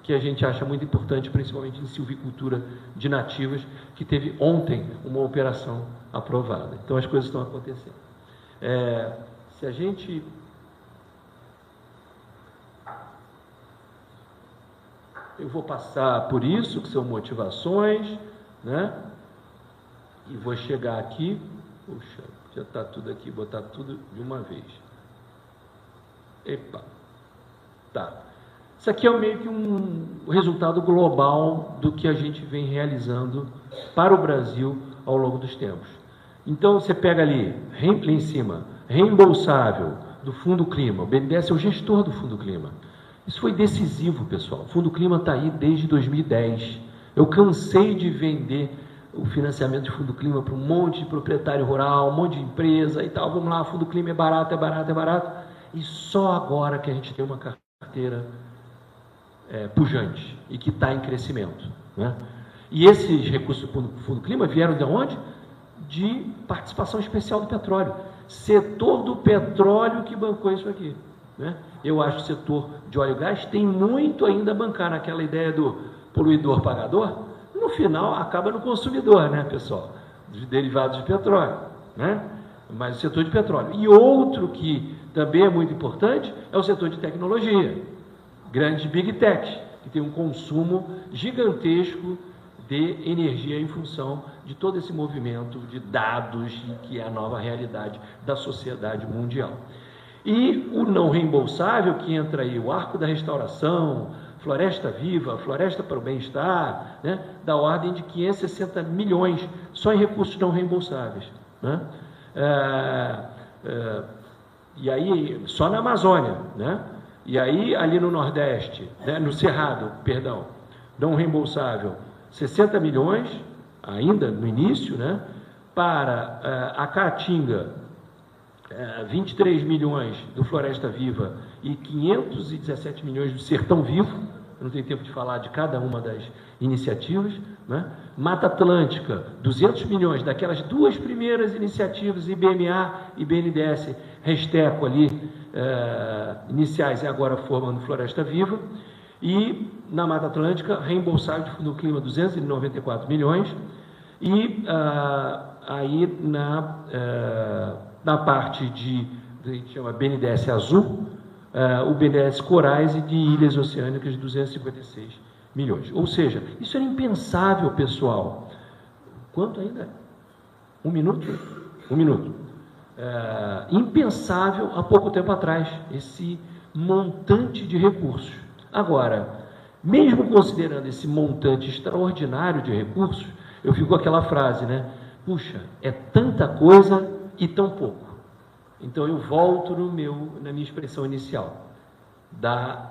que a gente acha muito importante, principalmente em silvicultura de nativas, que teve ontem uma operação aprovada. Então, as coisas estão acontecendo. Se a gente... Eu vou passar por isso, que são motivações, né? E vou chegar aqui... Puxa, já está tudo aqui, botar tudo de uma vez. Epa, tá. Isso aqui é meio que um resultado global do que a gente vem realizando para o Brasil ao longo dos tempos. Então, você pega ali em cima, reembolsável do Fundo Clima. O BNDES é o gestor do Fundo Clima. Isso foi decisivo, pessoal. O Fundo Clima está aí desde 2010. Eu cansei de vender o financiamento de Fundo Clima para um monte de proprietário rural, um monte de empresa e tal. Vamos lá, o Fundo Clima é barato, é barato, é barato. E só agora que a gente tem uma carteira pujante e que está em crescimento, né? E esses recursos do Fundo Clima vieram de onde? De participação especial do petróleo. Setor do petróleo que bancou isso aqui, né? Eu acho que o setor de óleo e gás tem muito ainda a bancar naquela ideia do poluidor pagador. No final, acaba no consumidor, né, pessoal? Dos derivados de petróleo, né? Mas o setor de petróleo. E outro que também é muito importante é o setor de tecnologia. Grandes Big Tech, que tem um consumo gigantesco de energia em função de todo esse movimento de dados, que é a nova realidade da sociedade mundial. E o não reembolsável, que entra aí, o Arco da Restauração, Floresta Viva, Floresta para o Bem-Estar, né, da ordem de 560 milhões só em recursos não reembolsáveis, né? E aí, só na Amazônia, né? E aí, ali no Nordeste, né, no Cerrado, perdão, não reembolsável, 60 milhões, ainda no início, né? Para a Caatinga, 23 milhões do Floresta Viva e 517 milhões do Sertão Vivo, eu não tenho tempo de falar de cada uma das iniciativas, né? Mata Atlântica, 200 milhões, daquelas duas primeiras iniciativas, IBMA e BNDES, Resteco ali, iniciais e agora formando Floresta Viva, e na Mata Atlântica, reembolsado de Fundo do Clima, 294 milhões, e aí na parte a gente chama BNDES Azul, o BNDES Corais e de Ilhas Oceânicas, 256 milhões. Ou seja, isso era impensável, pessoal. Quanto ainda? 1 minuto? 1 minuto. Impensável há pouco tempo atrás, esse montante de recursos. Agora, mesmo considerando esse montante extraordinário de recursos, eu fico com aquela frase, né? Puxa, é tanta coisa e tão pouco. Então eu volto na minha expressão inicial, da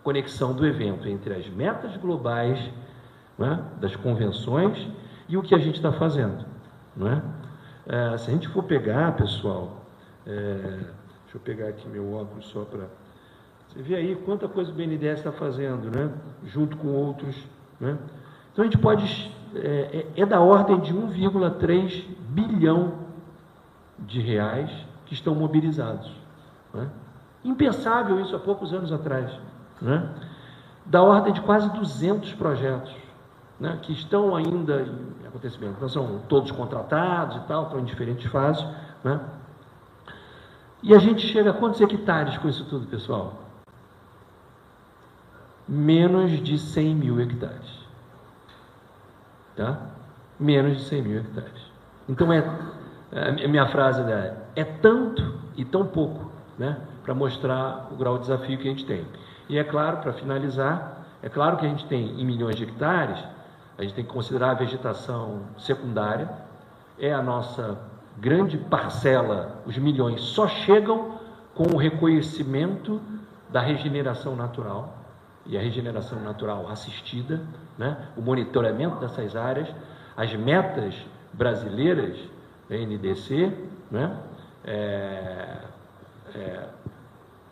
conexão do evento entre as metas globais, né, das convenções e o que a gente está fazendo. Não é? Se a gente for pegar, pessoal, deixa eu pegar aqui meu óculos só para... Você vê aí quanta coisa o BNDES está fazendo, né, junto com outros. Né? Então a gente pode... é da ordem de 1,3 bilhão de reais que estão mobilizados. Né? Impensável isso há poucos anos atrás. Né? Da ordem de quase 200 projetos, né, que estão ainda em acontecimento. Não são todos contratados e tal, estão em diferentes fases. Né? E a gente chega a quantos hectares com isso tudo, pessoal? Menos de 100 mil hectares. Tá? Menos de 100 mil hectares. Então, a minha frase é tanto e tão pouco, né, para mostrar o grau de desafio que a gente tem. E é claro, para finalizar, é claro que a gente tem em milhões de hectares, a gente tem que considerar a vegetação secundária, é a nossa grande parcela, os milhões só chegam com o reconhecimento da regeneração natural, e a regeneração natural assistida, né, o monitoramento dessas áreas, as metas brasileiras da NDC, né,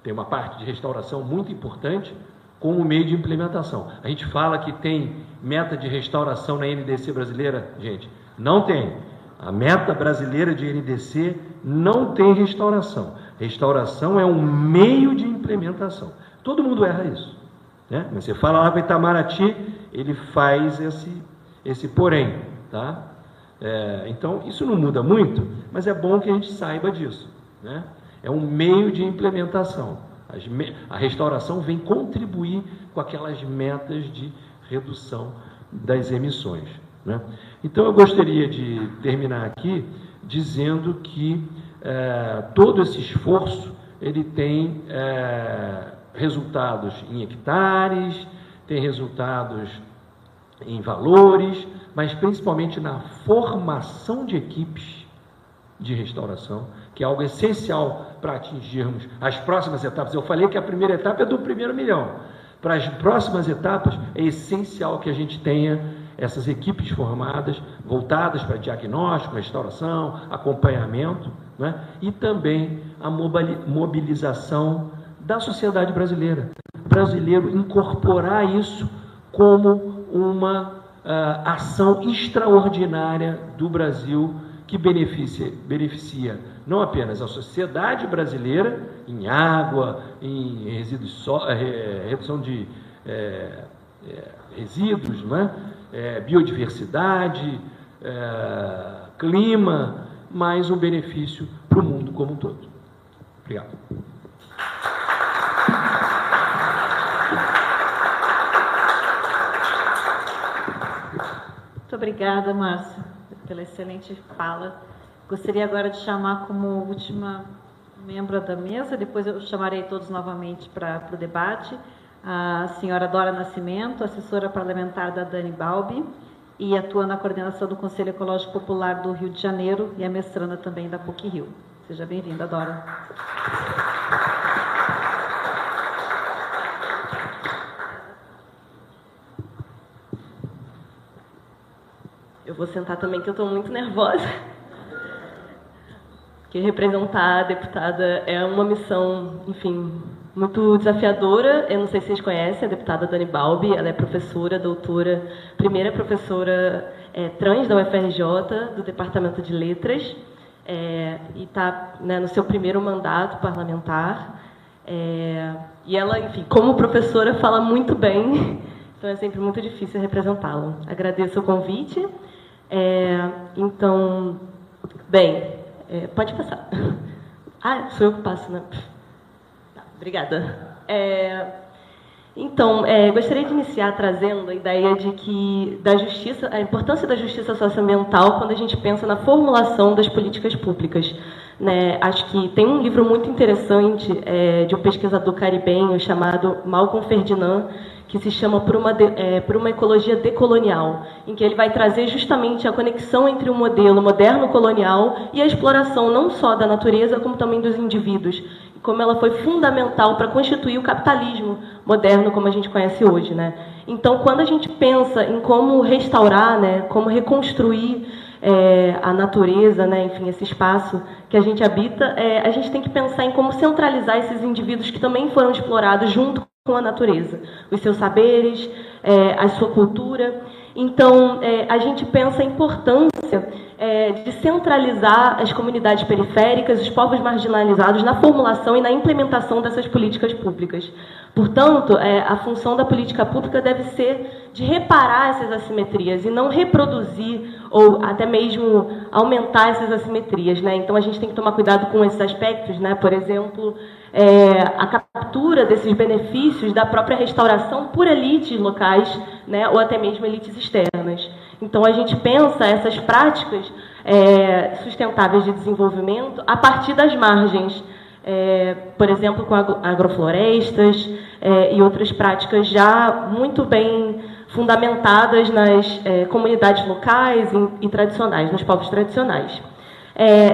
tem uma parte de restauração muito importante como meio de implementação. A gente fala que tem meta de restauração na NDC brasileira, gente, não tem. A meta brasileira de NDC não tem restauração. Restauração é um meio de implementação. Todo mundo erra isso. Né? Mas você fala lá com Itamaraty, ele faz esse porém. Tá? Então, isso não muda muito, mas é bom que a gente saiba disso. Né? É um meio de implementação. A restauração vem contribuir com aquelas metas de redução das emissões. Né? Então, eu gostaria de terminar aqui dizendo que todo esse esforço ele tem resultados em hectares, tem resultados em valores, mas principalmente na formação de equipes de restauração, que é algo essencial para atingirmos as próximas etapas. Eu falei que a primeira etapa é do 1º milhão. Para as próximas etapas, é essencial que a gente tenha essas equipes formadas, voltadas para diagnóstico, restauração, acompanhamento, né? E também a mobilização da sociedade brasileira. O brasileiro incorporar isso como uma ação extraordinária do Brasil, que beneficia não apenas a sociedade brasileira, em água, em resíduos, redução de resíduos, não é? Biodiversidade, clima, mas um benefício para o mundo como um todo. Obrigado. Muito obrigada, Márcio, pela excelente fala. Gostaria agora de chamar como última membro da mesa, depois eu chamarei todos novamente para o debate, a senhora Dora Nascimento, assessora parlamentar da Dani Balbi, e atua na coordenação do Conselho Ecológico Popular do Rio de Janeiro, e é mestranda também da PUC-Rio. Seja bem-vinda, Dora. Eu vou sentar também, que eu estou muito nervosa. Porque representar a deputada é uma missão, enfim, muito desafiadora. Eu não sei se vocês conhecem a deputada Dani Balbi, ela é professora, doutora, primeira professora trans da UFRJ, do Departamento de Letras, e está, né, no seu primeiro mandato parlamentar. E ela, enfim, como professora, fala muito bem, então é sempre muito difícil representá-la. Agradeço o convite. Então, bem, pode passar. Ah, sou eu que passo, né? Tá, obrigada. Então, gostaria de iniciar trazendo a ideia de que a importância da justiça socioambiental quando a gente pensa na formulação das políticas públicas. Né? Acho que tem um livro muito interessante de um pesquisador caribenho chamado Malcolm Ferdinand, que se chama Por uma Ecologia Decolonial, em que ele vai trazer justamente a conexão entre o modelo moderno colonial e a exploração não só da natureza, como também dos indivíduos, e como ela foi fundamental para constituir o capitalismo moderno como a gente conhece hoje. Né? Então, quando a gente pensa em como restaurar, né, como reconstruir a natureza, né, enfim, esse espaço que a gente habita, a gente tem que pensar em como centralizar esses indivíduos que também foram explorados junto com a natureza, os seus saberes, a sua cultura. Então, a gente pensa a importância de centralizar as comunidades periféricas, os povos marginalizados na formulação e na implementação dessas políticas públicas. Portanto, a função da política pública deve ser de reparar essas assimetrias e não reproduzir ou até mesmo aumentar essas assimetrias. Né? Então, a gente tem que tomar cuidado com esses aspectos, né? Por exemplo, a captura desses benefícios da própria restauração por elites locais, né? Ou até mesmo elites externas. Então, a gente pensa essas práticas sustentáveis de desenvolvimento a partir das margens, por exemplo, com agroflorestas e outras práticas já muito bem fundamentadas nas comunidades locais e tradicionais, nos povos tradicionais.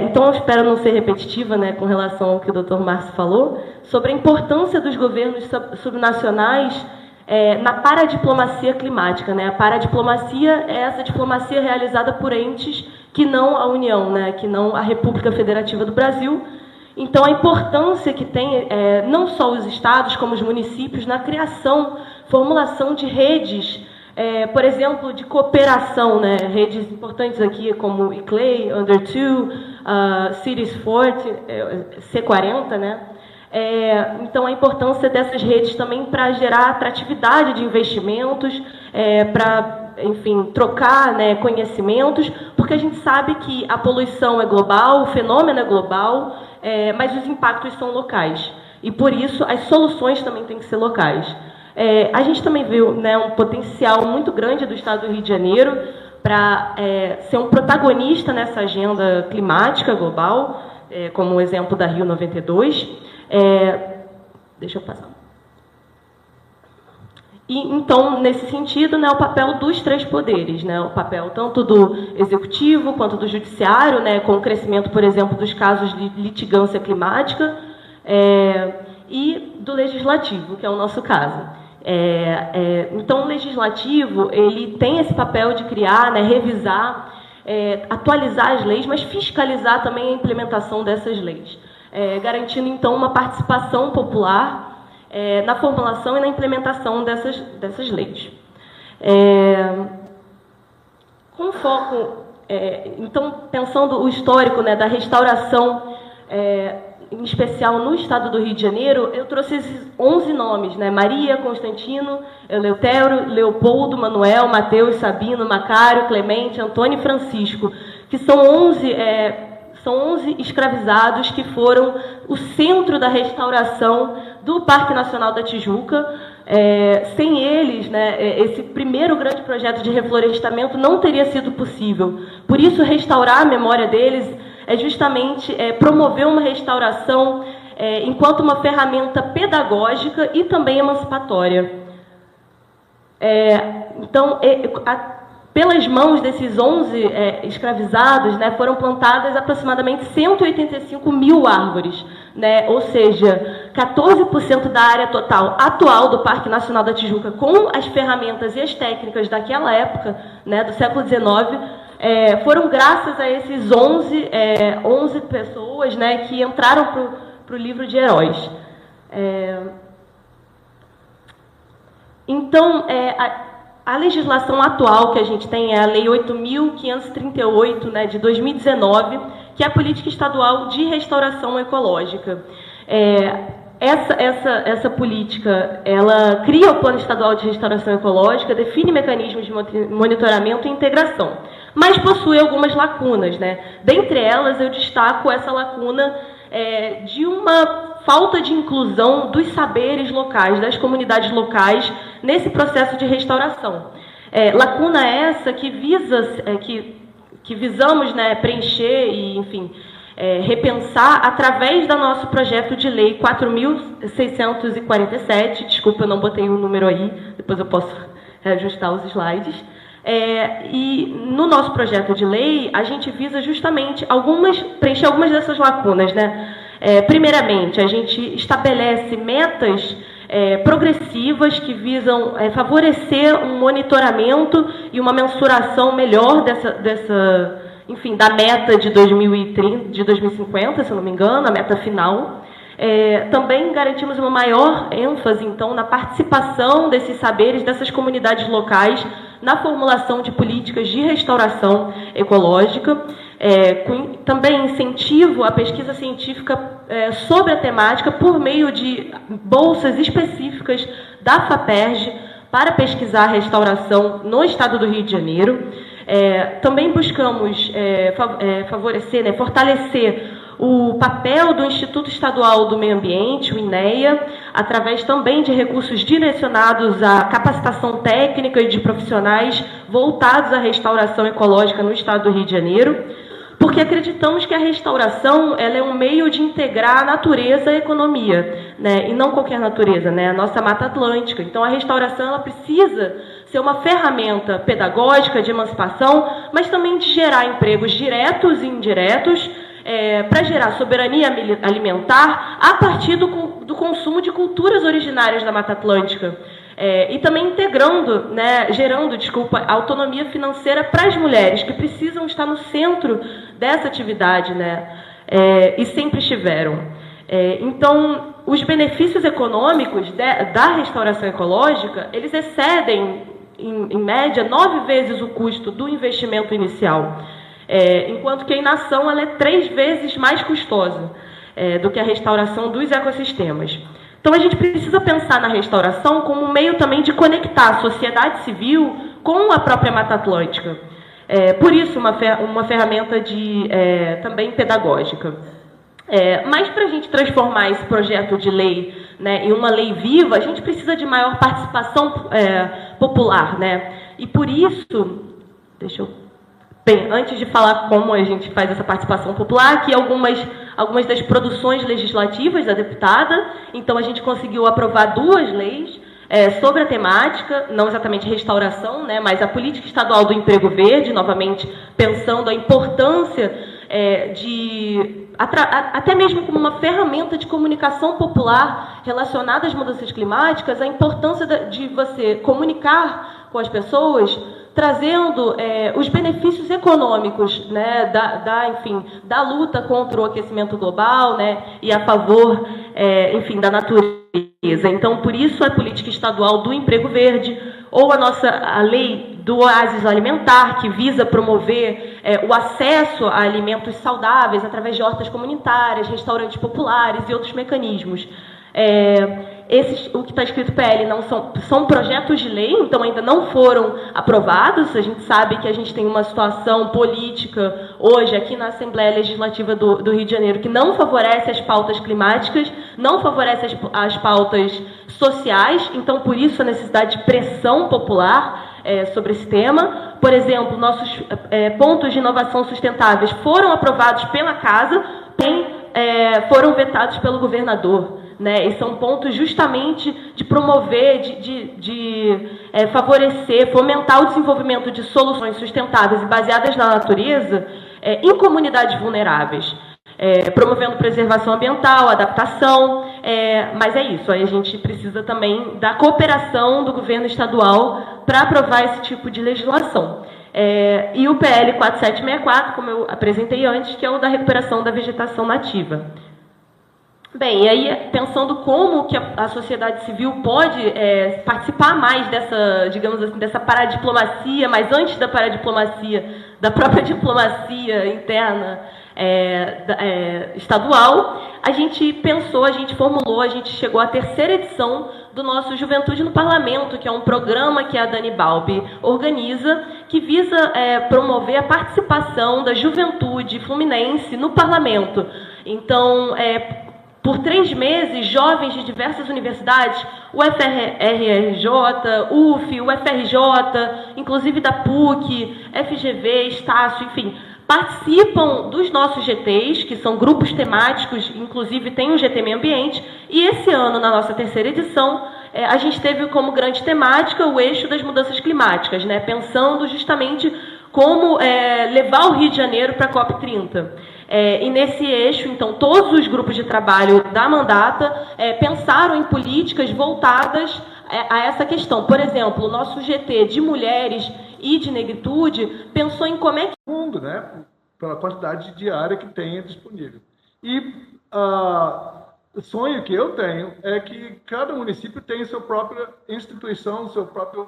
Então, eu espero não ser repetitiva, né, com relação ao que o Dr. Márcio falou, sobre a importância dos governos subnacionais na paradiplomacia climática. Né? A paradiplomacia é essa diplomacia realizada por entes que não a União, né, que não a República Federativa do Brasil. Então, a importância que tem não só os estados, como os municípios, na criação, formulação de redes, por exemplo, de cooperação, né? Redes importantes aqui como ICLEI, Under2, Cities Forte, C40, né? Então, a importância dessas redes também para gerar atratividade de investimentos, para, enfim, trocar, né, conhecimentos, porque a gente sabe que a poluição é global, o fenômeno é global, mas os impactos são locais. E, por isso, as soluções também têm que ser locais. A gente também viu, né, um potencial muito grande do Estado do Rio de Janeiro para ser um protagonista nessa agenda climática global, como o exemplo da Rio 92. Deixa eu passar. E, então, nesse sentido, né, o papel dos três poderes, né, o papel tanto do executivo quanto do judiciário, né, com o crescimento, por exemplo, dos casos de litigância climática, e do legislativo, que é o nosso caso. Então, o legislativo ele tem esse papel de criar, né, revisar, atualizar as leis, mas fiscalizar também a implementação dessas leis, garantindo, então, uma participação popular na formulação e na implementação dessas leis. Com foco, então, pensando o histórico, né, da restauração, em especial no estado do Rio de Janeiro, eu trouxe esses 11 nomes, né? Maria, Constantino, Eleutério, Leopoldo, Manuel, Mateus, Sabino, Macário, Clemente, Antônio e Francisco, que são 11 escravizados que foram o centro da restauração do Parque Nacional da Tijuca. Sem eles, né, esse primeiro grande projeto de reflorestamento não teria sido possível. Por isso, restaurar a memória deles é justamente promover uma restauração enquanto uma ferramenta pedagógica e também emancipatória. Então, pelas mãos desses 11 escravizados, né, foram plantadas aproximadamente 185 mil árvores, né, ou seja, 14% da área total atual do Parque Nacional da Tijuca, com as ferramentas e as técnicas daquela época, né, do século XIX, foram graças a esses 11 pessoas, né, que entraram para o livro de heróis. Então, a legislação atual que a gente tem é a Lei 8.538, né, de 2019, que é a Política Estadual de Restauração Ecológica. Essa política, ela cria o Plano Estadual de Restauração Ecológica, define mecanismos de monitoramento e integração, mas possui algumas lacunas, né? Dentre elas, eu destaco essa lacuna de uma falta de inclusão dos saberes locais, das comunidades locais, nesse processo de restauração. Lacuna essa que visamos, né, preencher e, enfim, repensar através do nosso projeto de lei 4.647, desculpa, eu não botei o número aí, depois eu posso reajustar os slides. E no nosso projeto de lei, a gente visa justamente preencher algumas dessas lacunas, né? Primeiramente, a gente estabelece metas progressivas que visam favorecer um monitoramento e uma mensuração melhor enfim, da meta de 2030, de 2050, se eu não me engano, a meta final. Também garantimos uma maior ênfase, então, na participação desses saberes, dessas comunidades locais, na formulação de políticas de restauração ecológica. Também incentivo a pesquisa científica sobre a temática por meio de bolsas específicas da FAPERJ para pesquisar a restauração no estado do Rio de Janeiro. Também buscamos favorecer, né, fortalecer o papel do Instituto Estadual do Meio Ambiente, o INEA, através também de recursos direcionados à capacitação técnica e de profissionais voltados à restauração ecológica no estado do Rio de Janeiro, porque acreditamos que a restauração ela é um meio de integrar a natureza e a economia, né, e não qualquer natureza, né, a nossa Mata Atlântica. Então, a restauração ela precisa ser uma ferramenta pedagógica de emancipação, mas também de gerar empregos diretos e indiretos, para gerar soberania alimentar a partir do consumo de culturas originárias da Mata Atlântica. E também gerando autonomia financeira para as mulheres, que precisam estar no centro dessa atividade, né? E sempre estiveram. Então, os benefícios econômicos da restauração ecológica, eles excedem, em média, 9 vezes o custo do investimento inicial. Enquanto que a inação ela é 3 vezes mais custosa do que a restauração dos ecossistemas. Então, a gente precisa pensar na restauração como um meio também de conectar a sociedade civil com a própria Mata Atlântica. Por isso, uma ferramenta também pedagógica. Mas, para a gente transformar esse projeto de lei, né, em uma lei viva, a gente precisa de maior participação popular, né? E, por isso, Bem, antes de falar como a gente faz essa participação popular, aqui algumas das produções legislativas da deputada. Então, a gente conseguiu aprovar 2 leis sobre a temática, não exatamente restauração, né, mas a Política Estadual do Emprego Verde, novamente pensando a importância até mesmo como uma ferramenta de comunicação popular relacionada às mudanças climáticas, a importância de você comunicar com as pessoas, trazendo os benefícios econômicos, né, da luta contra o aquecimento global, né, e a favor, enfim, da natureza. Então, por isso, a Política Estadual do Emprego Verde, ou a lei do oásis alimentar, que visa promover o acesso a alimentos saudáveis através de hortas comunitárias, restaurantes populares e outros mecanismos. O que está escrito PL não são projetos de lei, então ainda não foram aprovados. A gente sabe que a gente tem uma situação política hoje aqui na Assembleia Legislativa do Rio de Janeiro que não favorece as pautas climáticas, não favorece as pautas sociais, então por isso a necessidade de pressão popular sobre esse tema. Por exemplo, nossos pontos de inovação sustentáveis foram aprovados pela Casa, porém foram vetados pelo governador. Né, e são pontos justamente de promover, de favorecer, fomentar o desenvolvimento de soluções sustentáveis e baseadas na natureza em comunidades vulneráveis, promovendo preservação ambiental, adaptação, mas é isso, aí a gente precisa também da cooperação do governo estadual para aprovar esse tipo de legislação. E o PL 4764, como eu apresentei antes, que é o da recuperação da vegetação nativa. Bem, e aí pensando como que a sociedade civil pode participar mais dessa, digamos assim, dessa paradiplomacia, mas antes da paradiplomacia, da própria diplomacia interna estadual, a gente pensou, a gente formulou, a gente chegou à terceira edição do nosso Juventude no Parlamento, que é um programa que a Dani Balbi organiza, que visa promover a participação da juventude fluminense no parlamento. Então, por 3 meses, jovens de diversas universidades, o FRJ, UF, o FRJ, inclusive da PUC, FGV, Estácio, enfim, participam dos nossos GTs, que são grupos temáticos, inclusive tem o GT Meio Ambiente, e esse ano, na nossa terceira edição, a gente teve como grande temática o eixo das mudanças climáticas, né, pensando justamente como levar o Rio de Janeiro para a COP30. E nesse eixo, então, todos os grupos de trabalho da Mandata pensaram em políticas voltadas a essa questão. Por exemplo, o nosso GT de mulheres e de negritude pensou em como é que... mundo, né? Pela quantidade de área que tem disponível. E o sonho que eu tenho é que cada município tenha sua própria instituição, sua própria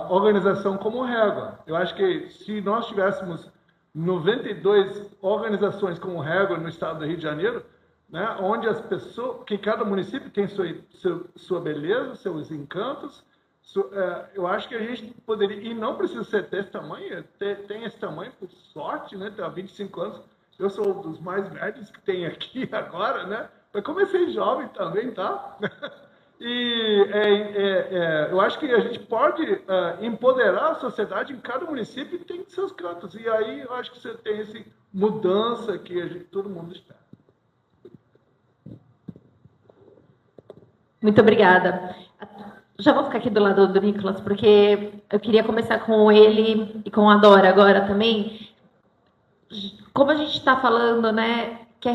organização como régua. Eu acho que se nós tivéssemos 92 organizações como régua no estado do Rio de Janeiro, né, onde as pessoas, que cada município tem sua beleza, seus encantos, eu acho que a gente poderia, e não precisa ser desse tamanho, tem esse tamanho por sorte, né, há 25 anos, eu sou um dos mais velhos que tem aqui agora, né, mas comecei jovem também, tá? E eu acho que a gente pode empoderar a sociedade em cada município que tem seus cantos. E aí eu acho que você tem essa mudança que todo mundo espera. Muito obrigada. Já vou ficar aqui do lado do Nicolas, porque eu queria começar com ele e com a Dora agora também. Como a gente está falando, né, que a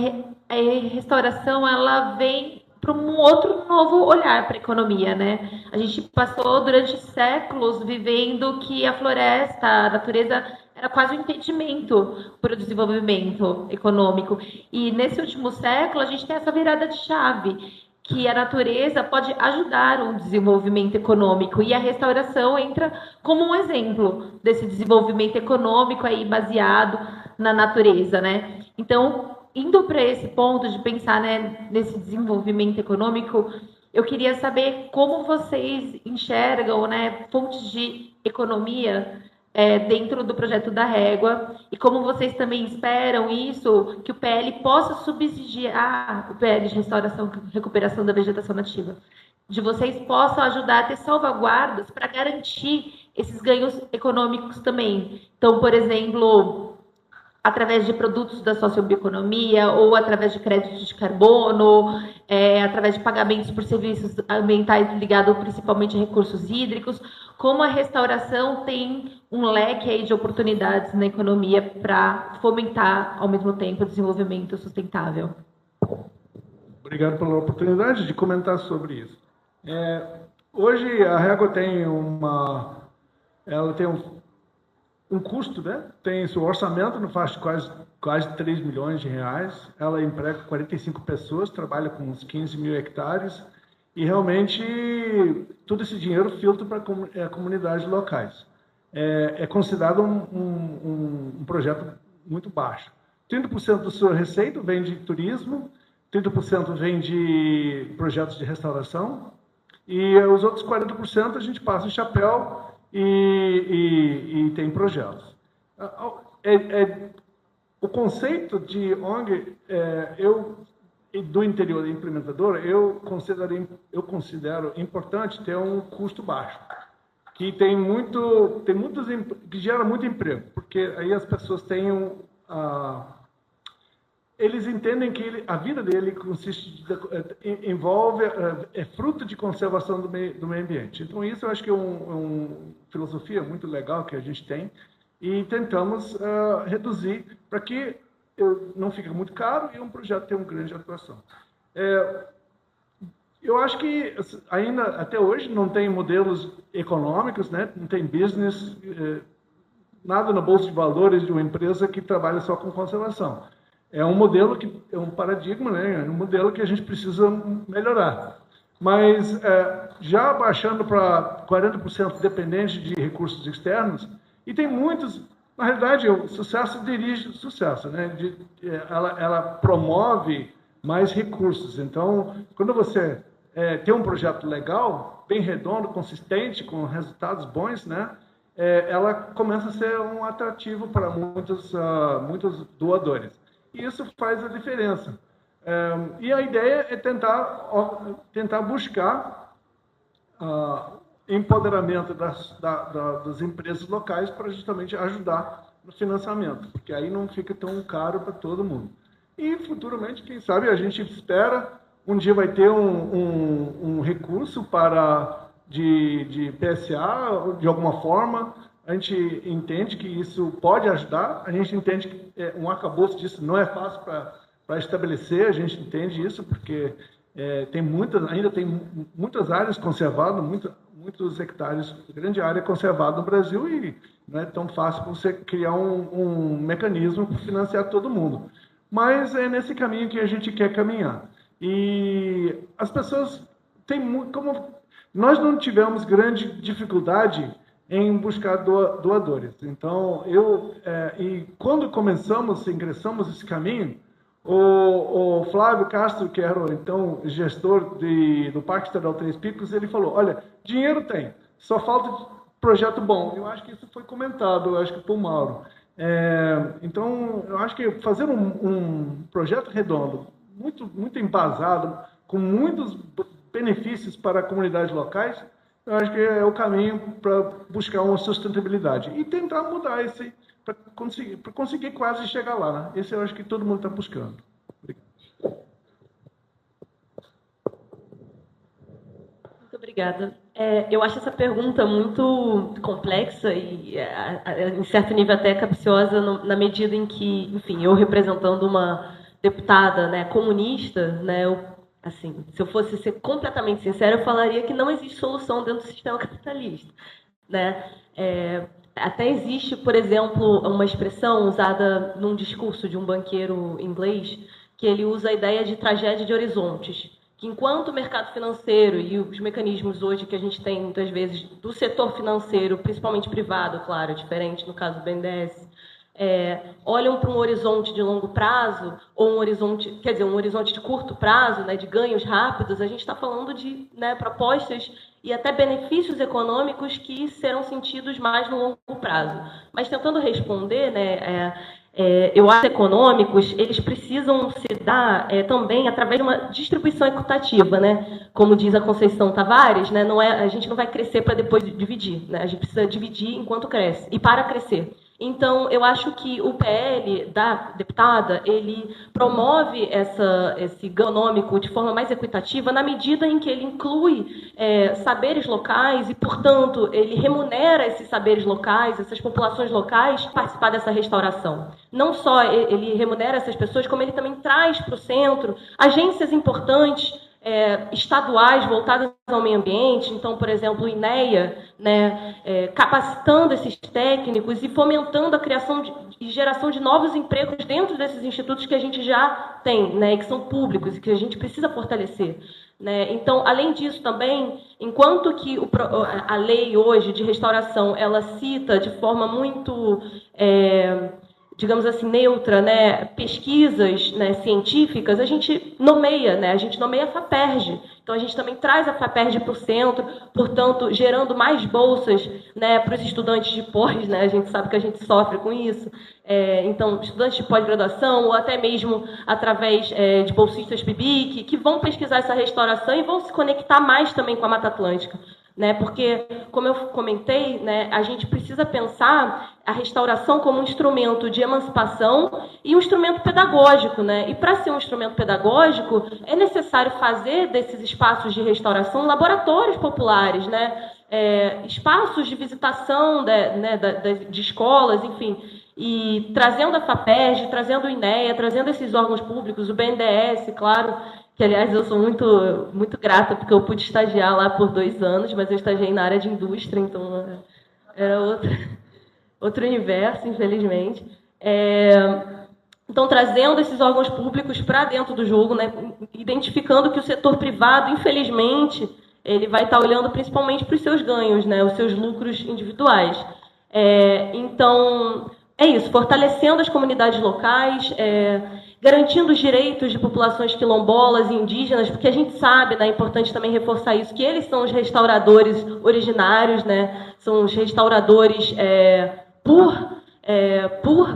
restauração ela vem para um outro novo olhar para a economia, né? A gente passou durante séculos vivendo que a floresta, a natureza era quase um impedimento para o desenvolvimento econômico. E nesse último século a gente tem essa virada de chave, que a natureza pode ajudar o desenvolvimento econômico e a restauração entra como um exemplo desse desenvolvimento econômico aí baseado na natureza, né? Então, indo para esse ponto de pensar, né, nesse desenvolvimento econômico, eu queria saber como vocês enxergam, né, fontes de economia dentro do projeto da Régua e como vocês também esperam isso, que o PL possa subsidiar, o PL de restauração e recuperação da vegetação nativa, de vocês possam ajudar a ter salvaguardas para garantir esses ganhos econômicos também. Então, por exemplo, através de produtos da sociobioeconomia ou através de créditos de carbono, através de pagamentos por serviços ambientais ligados principalmente a recursos hídricos, como a restauração tem um leque aí de oportunidades na economia para fomentar, ao mesmo tempo, o desenvolvimento sustentável. Obrigado pela oportunidade de comentar sobre isso. Hoje a Régua tem um custo, né? Tem seu orçamento, não faz quase 3 milhões de reais. Ela emprega 45 pessoas, trabalha com uns 15 mil hectares e realmente todo esse dinheiro filtra para comunidades locais. É considerado um projeto muito baixo. 30% da sua receita vem de turismo, 30% vem de projetos de restauração e os outros 40% a gente passa em chapéu e tem projetos. O conceito de ONG, do interior implementador, eu considero importante ter um custo baixo, que que gera muito emprego, porque aí as pessoas têm eles entendem que a vida dele envolve, fruto de conservação do meio ambiente. Então, isso eu acho que é uma filosofia muito legal que a gente tem e tentamos reduzir para que não fique muito caro e um projeto tenha uma grande atuação. Eu acho que ainda, até hoje, não tem modelos econômicos, né? Não tem business, nada na Bolsa de Valores de uma empresa que trabalha só com conservação. É um modelo que é um paradigma, né? É um modelo que a gente precisa melhorar. Mas já baixando para 40% dependente de recursos externos, e tem muitos, na realidade, o sucesso dirige o sucesso, né? Ela promove mais recursos. Então, quando você tem um projeto legal, bem redondo, consistente, com resultados bons, né? Ela começa a ser um atrativo para muitos doadores. E isso faz a diferença. E a ideia é tentar buscar empoderamento das empresas locais para justamente ajudar no financiamento, porque aí não fica tão caro para todo mundo. E futuramente, quem sabe, a gente espera, um dia vai ter um recurso de PSA, de alguma forma. A gente entende que isso pode ajudar, a gente entende que um arcabouço disso não é fácil para estabelecer, a gente entende isso, porque ainda tem muitas áreas conservadas, muitos hectares, grande área conservada no Brasil, e não é tão fácil você criar um mecanismo para financiar todo mundo. Mas é nesse caminho que a gente quer caminhar. E as pessoas como nós não tivemos grande dificuldade em buscar doadores. Então, e quando ingressamos esse caminho, o Flávio Castro, que era então gestor do Parque Estadual Três Picos, ele falou: olha, dinheiro tem, só falta projeto bom. Eu acho que isso foi comentado, eu acho que por Mauro. Então, eu acho que fazer um projeto redondo, muito embasado, com muitos benefícios para comunidades locais, eu acho que é o caminho para buscar uma sustentabilidade. E tentar mudar esse, para conseguir quase chegar lá, né? Esse eu acho que todo mundo está buscando. Obrigado. Muito obrigada. Eu acho essa pergunta muito complexa e, em certo nível, até capciosa, na medida em que, enfim, eu representando uma deputada, né, comunista, né, assim, se eu fosse ser completamente sincera, eu falaria que não existe solução dentro do sistema capitalista, né? Até existe, por exemplo, uma expressão usada num discurso de um banqueiro inglês, que ele usa a ideia de tragédia de horizontes, que enquanto o mercado financeiro e os mecanismos hoje que a gente tem, muitas vezes, do setor financeiro, principalmente privado, claro, diferente no caso do BNDES, olham para um horizonte de longo prazo, ou um horizonte de curto prazo, né, de ganhos rápidos, a gente está falando de, né, propostas e até benefícios econômicos que serão sentidos mais no longo prazo. Mas tentando responder, né, eu acho que econômicos, eles precisam se dar também através de uma distribuição equitativa, né? Como diz a Conceição Tavares, né, a gente não vai crescer para depois dividir, né? A gente precisa dividir enquanto cresce, e para crescer. Então, eu acho que o PL da deputada, ele promove esse ganho econômico de forma mais equitativa na medida em que ele inclui saberes locais e, portanto, ele remunera esses saberes locais, essas populações locais, para participar dessa restauração. Não só ele remunera essas pessoas, como ele também traz para o centro agências importantes, estaduais voltadas ao meio ambiente, então, por exemplo, o INEA, né, capacitando esses técnicos e fomentando a criação e geração de novos empregos dentro desses institutos que a gente já tem, né, e que são públicos e que a gente precisa fortalecer. Né? Então, além disso também, enquanto que a lei hoje de restauração, ela cita de forma muito digamos assim, neutra, né, pesquisas, né, científicas, a gente nomeia a FAPERJ. Então, a gente também traz a FAPERJ para o centro, portanto, gerando mais bolsas, né, para os estudantes de pós, né, a gente sabe que a gente sofre com isso. Então, estudantes de pós-graduação, ou até mesmo através de bolsistas PIBIC, que vão pesquisar essa restauração e vão se conectar mais também com a Mata Atlântica. Né, porque, como eu comentei, né, a gente precisa pensar a restauração como um instrumento de emancipação e um instrumento pedagógico. Né? E, para ser um instrumento pedagógico, é necessário fazer desses espaços de restauração laboratórios populares, né? Espaços de visitação de escolas, enfim. E trazendo a FAPERJ, trazendo o INEA, trazendo esses órgãos públicos, o BNDES, claro, que, aliás, eu sou muito, muito grata, porque eu pude estagiar lá por 2 anos, mas eu estagiei na área de indústria, então era outro universo, infelizmente. Então, trazendo esses órgãos públicos para dentro do jogo, né, identificando que o setor privado, infelizmente, ele vai estar olhando principalmente para os seus ganhos, né, os seus lucros individuais. Então, é isso, fortalecendo as comunidades locais, garantindo os direitos de populações quilombolas e indígenas, porque a gente sabe, né, é importante também reforçar isso, que eles são os restauradores originários, né, são os restauradores por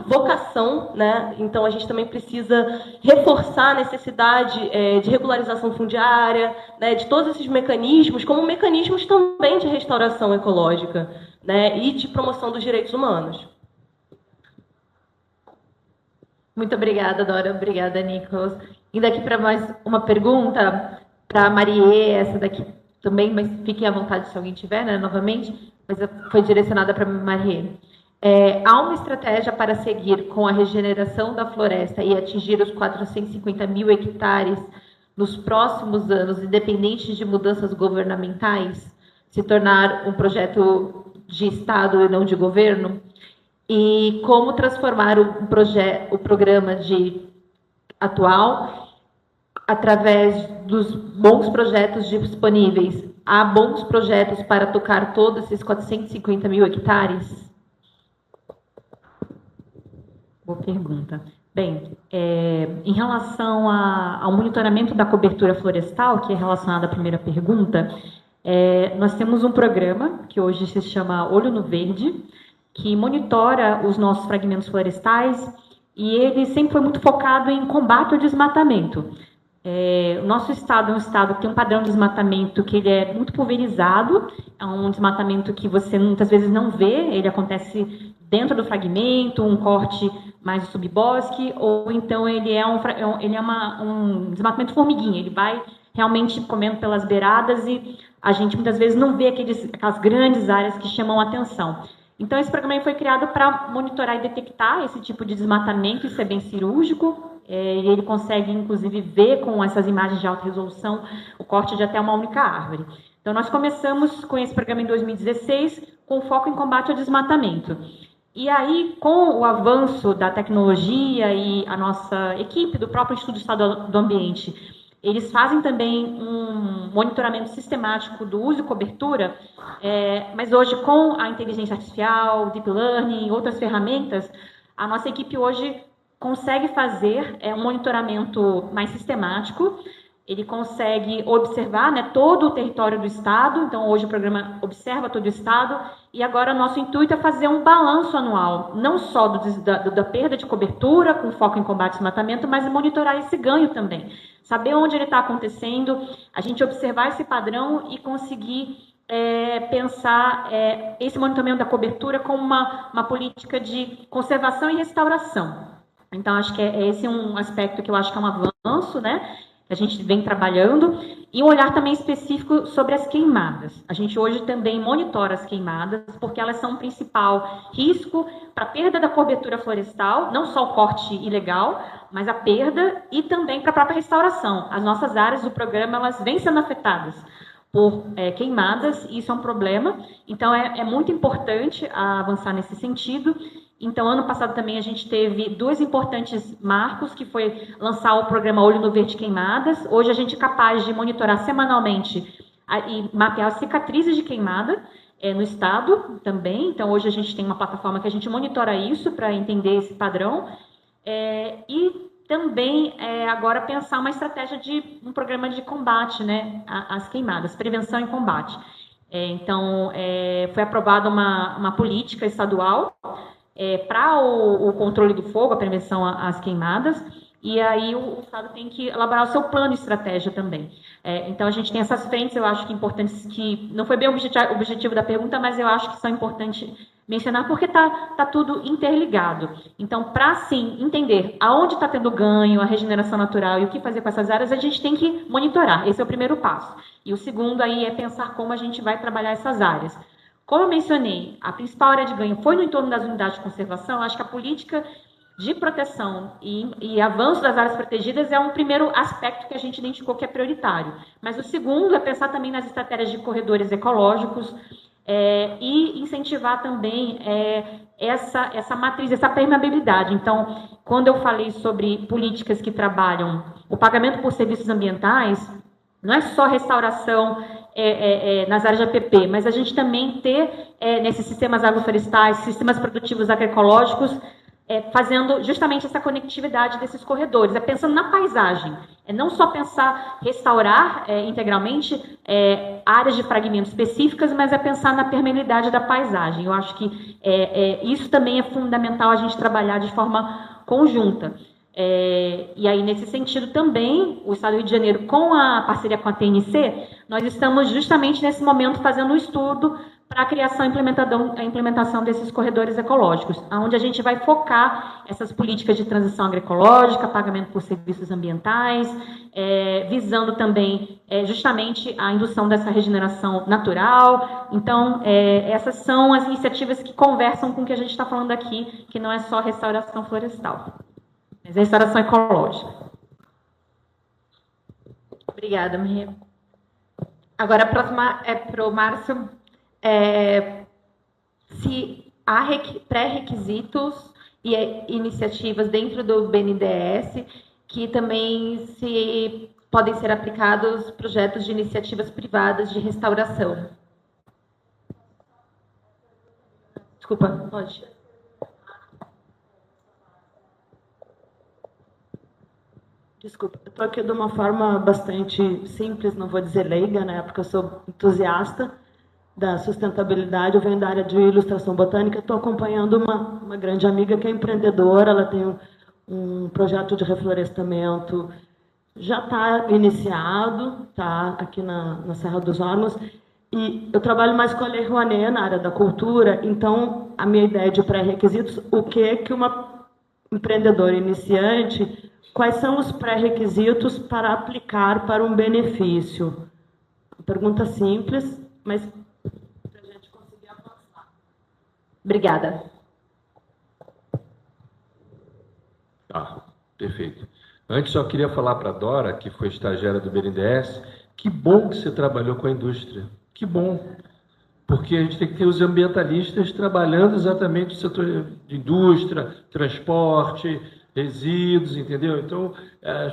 vocação, né? Então a gente também precisa reforçar a necessidade de regularização fundiária, né, de todos esses mecanismos, como mecanismos também de restauração ecológica, né, e de promoção dos direitos humanos. Muito obrigada, Dora. Obrigada, Nicolas. Indo aqui para mais uma pergunta para a Marie, essa daqui também, mas fiquem à vontade se alguém tiver, né, novamente, mas foi direcionada para a Marie. Há uma estratégia para seguir com a regeneração da floresta e atingir os 450 mil hectares nos próximos anos, independente de mudanças governamentais, se tornar um projeto de Estado e não de governo? E como transformar o programa atual através dos bons projetos disponíveis? Há bons projetos para tocar todos esses 450 mil hectares? Boa pergunta. Bem, em relação ao monitoramento da cobertura florestal, que é relacionado à primeira pergunta, nós temos um programa que hoje se chama Olho no Verde, que monitora os nossos fragmentos florestais, e ele sempre foi muito focado em combate ao desmatamento. O nosso estado é um estado que tem um padrão de desmatamento que ele é muito pulverizado, é um desmatamento que você muitas vezes não vê, ele acontece dentro do fragmento, um corte mais do subbosque, ou então ele é um desmatamento formiguinha, ele vai realmente comendo pelas beiradas e a gente muitas vezes não vê aquelas grandes áreas que chamam a atenção. Então, esse programa foi criado para monitorar e detectar esse tipo de desmatamento, isso é bem cirúrgico, e ele consegue, inclusive, ver com essas imagens de alta resolução o corte de até uma única árvore. Então, nós começamos com esse programa em 2016, com foco em combate ao desmatamento. E aí, com o avanço da tecnologia e a nossa equipe do próprio Instituto do Estado do Ambiente, eles fazem também um monitoramento sistemático do uso e cobertura, mas hoje com a inteligência artificial, deep learning e outras ferramentas, a nossa equipe hoje consegue fazer um monitoramento mais sistemático, ele consegue observar, né, todo o território do Estado, então hoje o programa observa todo o Estado, e agora nosso intuito é fazer um balanço anual, não só da perda de cobertura, com foco em combate ao desmatamento, mas monitorar esse ganho também. Saber onde ele está acontecendo, a gente observar esse padrão e conseguir pensar esse monitoramento da cobertura como uma política de conservação e restauração. Então, acho que esse é um aspecto que eu acho que é um avanço, né? A gente vem trabalhando, e um olhar também específico sobre as queimadas. A gente hoje também monitora as queimadas, porque elas são um principal risco para a perda da cobertura florestal, não só o corte ilegal, mas a perda e também para a própria restauração. As nossas áreas do programa, elas vêm sendo afetadas por queimadas, e isso é um problema. Então, é muito importante avançar nesse sentido. Então, ano passado também a gente teve 2 importantes marcos, que foi lançar o programa Olho no Verde Queimadas. Hoje a gente é capaz de monitorar semanalmente e mapear as cicatrizes de queimada no estado também. Então, hoje a gente tem uma plataforma que a gente monitora isso para entender esse padrão. E também agora pensar uma estratégia de um programa de combate, né, às queimadas, prevenção e combate. Então, foi aprovada uma política estadual para o controle do fogo, a prevenção às queimadas, e aí o Estado tem que elaborar o seu plano de estratégia também. Então, a gente tem essas frentes, eu acho que importantes, que não foi bem o objetivo da pergunta, mas eu acho que são importantes mencionar, porque tá tudo interligado. Então, para, sim, entender aonde está tendo ganho, a regeneração natural e o que fazer com essas áreas, a gente tem que monitorar. Esse é o primeiro passo. E o segundo aí é pensar como a gente vai trabalhar essas áreas. Como eu mencionei, a principal área de ganho foi no entorno das unidades de conservação. Acho que a política de proteção e avanço das áreas protegidas é um primeiro aspecto que a gente identificou que é prioritário. Mas o segundo é pensar também nas estratégias de corredores ecológicos e incentivar também essa matriz, essa permeabilidade. Então, quando eu falei sobre políticas que trabalham o pagamento por serviços ambientais, não é só restauração nas áreas de APP, mas a gente também ter, nesses sistemas agroflorestais, sistemas produtivos agroecológicos, fazendo justamente essa conectividade desses corredores, pensando na paisagem, não só pensar, restaurar integralmente áreas de fragmentos específicas, mas pensar na permeabilidade da paisagem. Eu acho que isso também é fundamental a gente trabalhar de forma conjunta. E aí, nesse sentido, também, o Estado do Rio de Janeiro, com a parceria com a TNC, nós estamos justamente nesse momento fazendo um estudo para a criação e a implementação desses corredores ecológicos, onde a gente vai focar essas políticas de transição agroecológica, pagamento por serviços ambientais, visando também justamente a indução dessa regeneração natural. Então, essas são as iniciativas que conversam com o que a gente está falando aqui, que não é só restauração florestal, mas é restauração ecológica. Obrigada, Maria. Agora, a próxima é para o Márcio. Se há pré-requisitos e iniciativas dentro do BNDES que também podem ser aplicados projetos de iniciativas privadas de restauração. Desculpa, pode. Desculpa, eu estou aqui de uma forma bastante simples, não vou dizer leiga, né, porque eu sou entusiasta da sustentabilidade, eu venho da área de ilustração botânica, estou acompanhando uma grande amiga que é empreendedora, ela tem um projeto de reflorestamento, já está iniciado, está aqui na Serra dos Ormos, e eu trabalho mais com a Lei Rouanet na área da cultura, então a minha ideia de pré-requisitos, o que uma empreendedora iniciante, quais são os pré-requisitos para aplicar para um benefício? Pergunta simples, mas obrigada. Tá, perfeito. Antes, só queria falar para a Dora, que foi estagiária do BNDES, que bom que você trabalhou com a indústria. Que bom. Porque a gente tem que ter os ambientalistas trabalhando exatamente no setor de indústria, transporte, resíduos, entendeu? Então,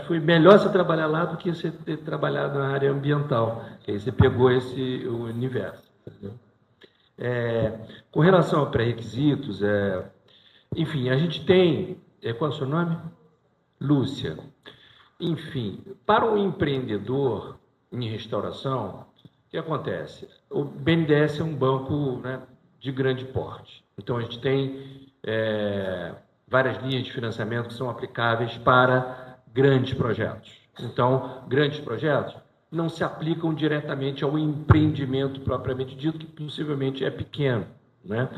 foi melhor você trabalhar lá do que você ter trabalhado na área ambiental. Que aí você pegou esse universo. Entendeu? Com relação a pré-requisitos, enfim, a gente tem... qual é o seu nome? Lúcia. Enfim, para um empreendedor em restauração, o que acontece? O BNDES é um banco, né, de grande porte. Então, a gente tem várias linhas de financiamento que são aplicáveis para grandes projetos. Então, grandes projetos não se aplicam diretamente ao empreendimento propriamente dito, que possivelmente é pequeno, né?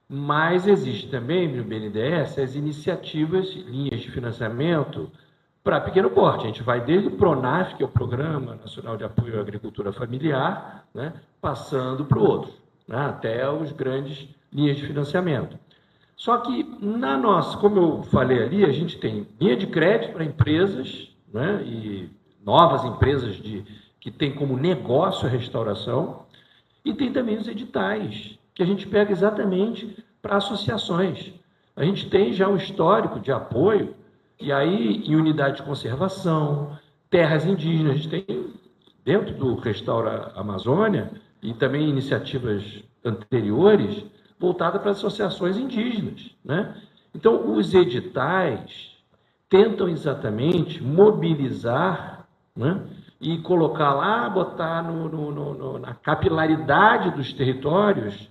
Mas existe também no BNDES as iniciativas, linhas de financiamento para pequeno porte. A gente vai desde o PRONAF, que é o Programa Nacional de Apoio à Agricultura Familiar, né, passando para o outro, né, até as grandes linhas de financiamento. Só que, como eu falei ali, a gente tem linha de crédito para empresas, né, e novas empresas que têm como negócio a restauração, e tem também os editais, que a gente pega exatamente para associações. A gente tem já um histórico de apoio, e aí em unidade de conservação, terras indígenas, a gente tem dentro do Restaura Amazônia, e também iniciativas anteriores, voltadas para associações indígenas, né? Então, os editais tentam exatamente mobilizar, né, e colocar lá, botar na capilaridade dos territórios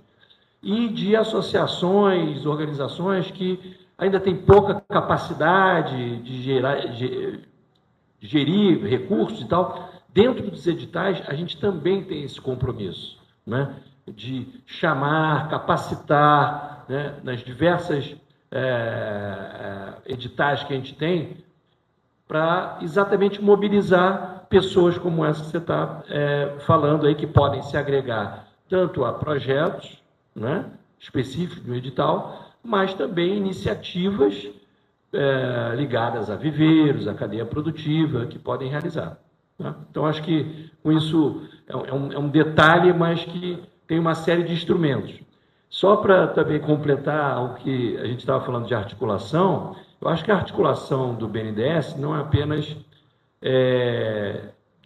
e de associações, organizações que ainda têm pouca capacidade de gerir recursos e tal. Dentro dos editais, a gente também tem esse compromisso, né, de chamar, capacitar, né, nas diversas editais que a gente tem, para exatamente mobilizar pessoas como essa que você está falando aí, que podem se agregar tanto a projetos, né, específicos do edital, mas também iniciativas ligadas a viveiros, a cadeia produtiva, que podem realizar. Né? Então, acho que com isso é um detalhe, mas que tem uma série de instrumentos. Só para também completar o que a gente estava falando de articulação, Eu acho que a articulação do BNDES não é apenas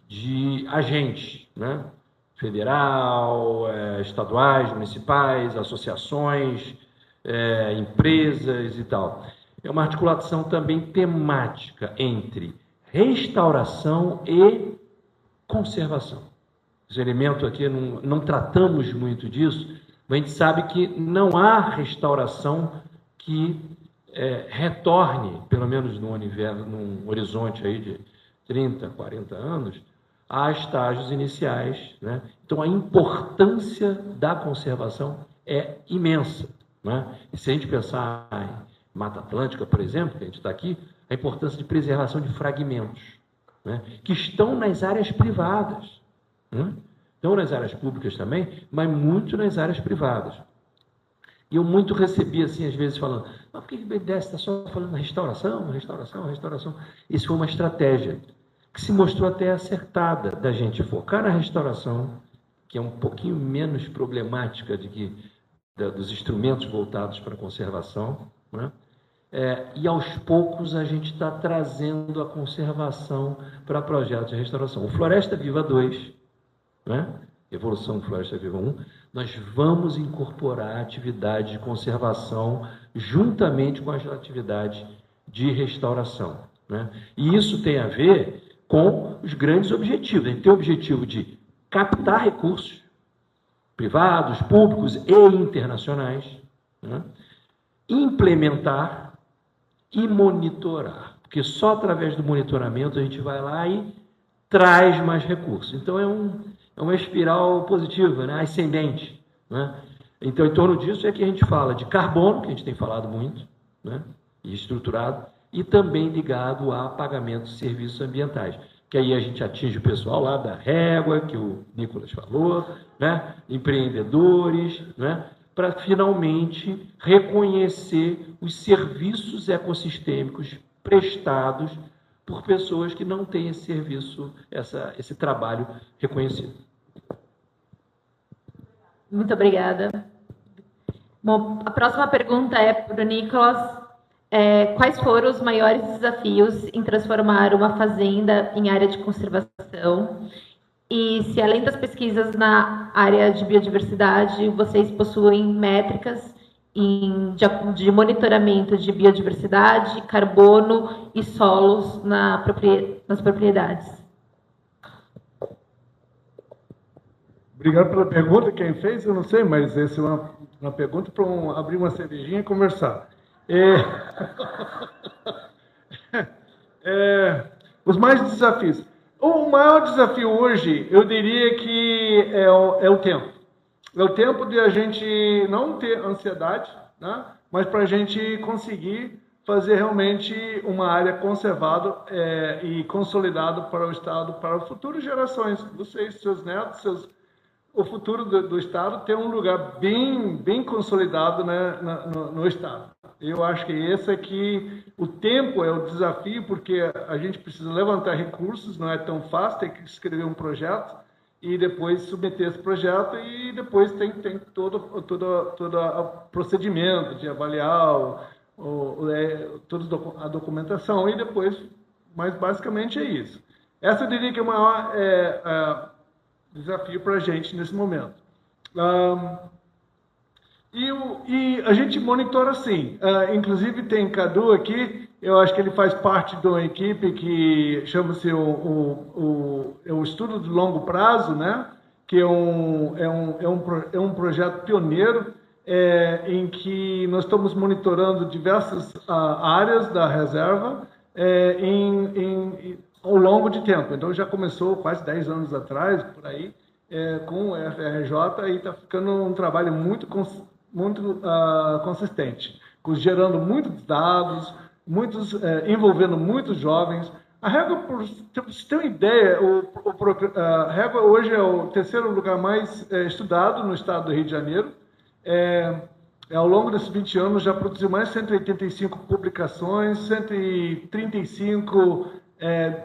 de agentes, né? Federal, estaduais, municipais, associações, empresas e tal. É uma articulação também temática entre restauração e conservação. Esse elemento aqui, não tratamos muito disso, mas a gente sabe que não há restauração que retorne, pelo menos num horizonte aí de 30, 40 anos, a estágios iniciais, né? Então, a importância da conservação é imensa, né? E se a gente pensar em Mata Atlântica, por exemplo, que a gente está aqui, a importância de preservação de fragmentos, né? Que estão nas áreas privadas, né? Estão nas áreas públicas também, mas muito nas áreas privadas. E eu muito recebi, assim, às vezes, falando, mas por que o BNDES está só falando restauração, restauração, restauração? Isso foi uma estratégia que se mostrou até acertada, da gente focar na restauração, que é um pouquinho menos problemática dos instrumentos voltados para a conservação, né? E aos poucos a gente está trazendo a conservação para projetos de restauração. O Floresta Viva 2, né? Evolução do Floresta Viva 1, nós vamos incorporar atividades de conservação juntamente com as atividades de restauração, né? E isso tem a ver com os grandes objetivos. A gente tem o objetivo de captar recursos privados, públicos e internacionais, né? Implementar e monitorar, porque só através do monitoramento a gente vai lá e traz mais recursos. Então, é uma espiral positiva, né? Ascendente, né? Então, em torno disso é que a gente fala de carbono, que a gente tem falado muito, né? E estruturado, e também ligado a pagamento de serviços ambientais, que aí a gente atinge o pessoal lá da Régua, que o Nicolas falou, né? Empreendedores, né? Para finalmente reconhecer os serviços ecossistêmicos prestados por pessoas que não têm esse serviço, esse trabalho reconhecido. Muito obrigada. Bom, a próxima pergunta é para o Nicolas. Quais foram os maiores desafios em transformar uma fazenda em área de conservação? E se, além das pesquisas na área de biodiversidade, vocês possuem métricas de monitoramento de biodiversidade, carbono e solos nas propriedades? Obrigado pela pergunta. Quem fez, eu não sei, mas essa é uma pergunta para abrir uma cervejinha e conversar. Os mais desafios. O maior desafio hoje, eu diria que é o tempo. É o tempo de a gente não ter ansiedade, né? Mas para a gente conseguir fazer realmente uma área conservada e consolidada para o Estado, para as futuras gerações. Vocês, seus netos, o futuro do Estado tem um lugar bem consolidado, né, no Estado. Eu acho que esse aqui, o tempo é o desafio, porque a gente precisa levantar recursos, não é tão fácil, tem que escrever um projeto e depois submeter esse projeto e depois tem todo o procedimento de avaliar toda a documentação e depois, mas basicamente é isso. Essa eu diria que é o maior desafio para a gente nesse momento. E a gente monitora sim. Inclusive tem Cadu aqui, eu acho que ele faz parte de uma equipe que chama-se o Estudo de Longo Prazo, né? Que é um projeto pioneiro em que nós estamos monitorando diversas áreas da reserva ao longo de tempo. Então já começou quase 10 anos atrás, por aí, com o FRJ, e está ficando um trabalho muito consistente, gerando muitos dados, envolvendo muitos jovens. A Régua, para você ter uma ideia, a Régua hoje é o terceiro lugar mais estudado no estado do Rio de Janeiro. Ao longo desses 20 anos já produziu mais de 185 publicações, 135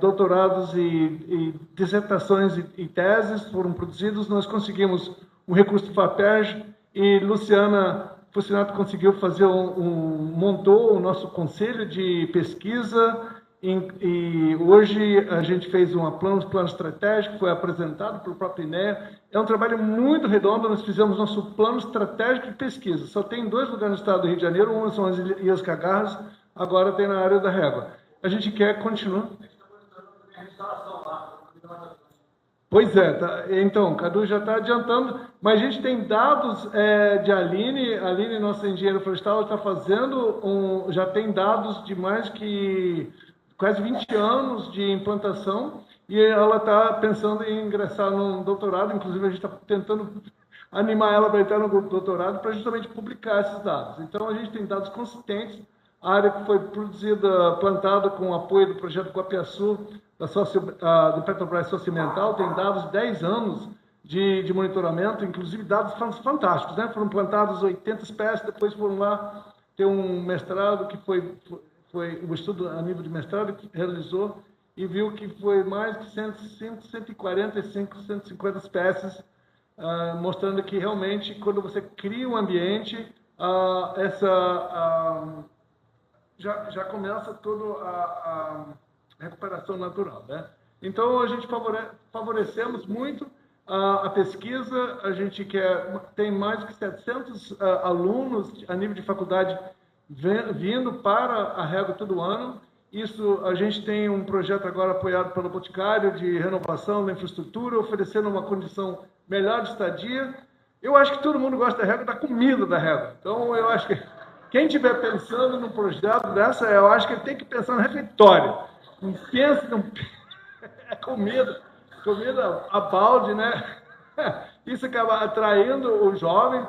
doutorados e dissertações e teses foram produzidos. Nós conseguimos um recurso do FAPERJ, e Luciana o Sinato conseguiu fazer montou o nosso conselho de pesquisa e hoje a gente fez um plano estratégico, foi apresentado pelo próprio INEA. É um trabalho muito redondo, nós fizemos nosso plano estratégico de pesquisa. Só tem 2 lugares no estado do Rio de Janeiro, uma são as Ilhas Cagarras, agora tem na área da Régua. A gente quer continuar. Pois é, tá. Então, Cadu já está adiantando, mas a gente tem dados de Aline, nossa engenheira florestal, está fazendo, já tem dados de mais que quase 20 anos de implantação, e ela está pensando em ingressar num doutorado, inclusive a gente está tentando animar ela para entrar no doutorado, para justamente publicar esses dados. Então, a gente tem dados consistentes, a área que foi plantada com o apoio do projeto Guapiaçu, do Petrobras Socioambiental, tem dados de 10 anos de monitoramento, inclusive dados fantásticos, né? Foram plantados 80 espécies, depois foram lá ter um mestrado que foi um estudo a nível de mestrado que realizou e viu que foi mais de 145, 150 espécies, mostrando que realmente quando você cria um ambiente, já começa toda a recuperação natural, né? Então, a gente favorecemos muito a pesquisa, a gente tem mais de 700 alunos a nível de faculdade vindo para a Régua todo ano. Isso, a gente tem um projeto agora apoiado pelo Boticário de renovação da infraestrutura, oferecendo uma condição melhor de estadia. Eu acho que todo mundo gosta da Régua, da comida da Régua. Então, eu acho que quem estiver pensando num projeto dessa, eu acho que ele tem que pensar no refeitório. Não pensa, é comida a balde, né? Isso acaba atraindo o jovem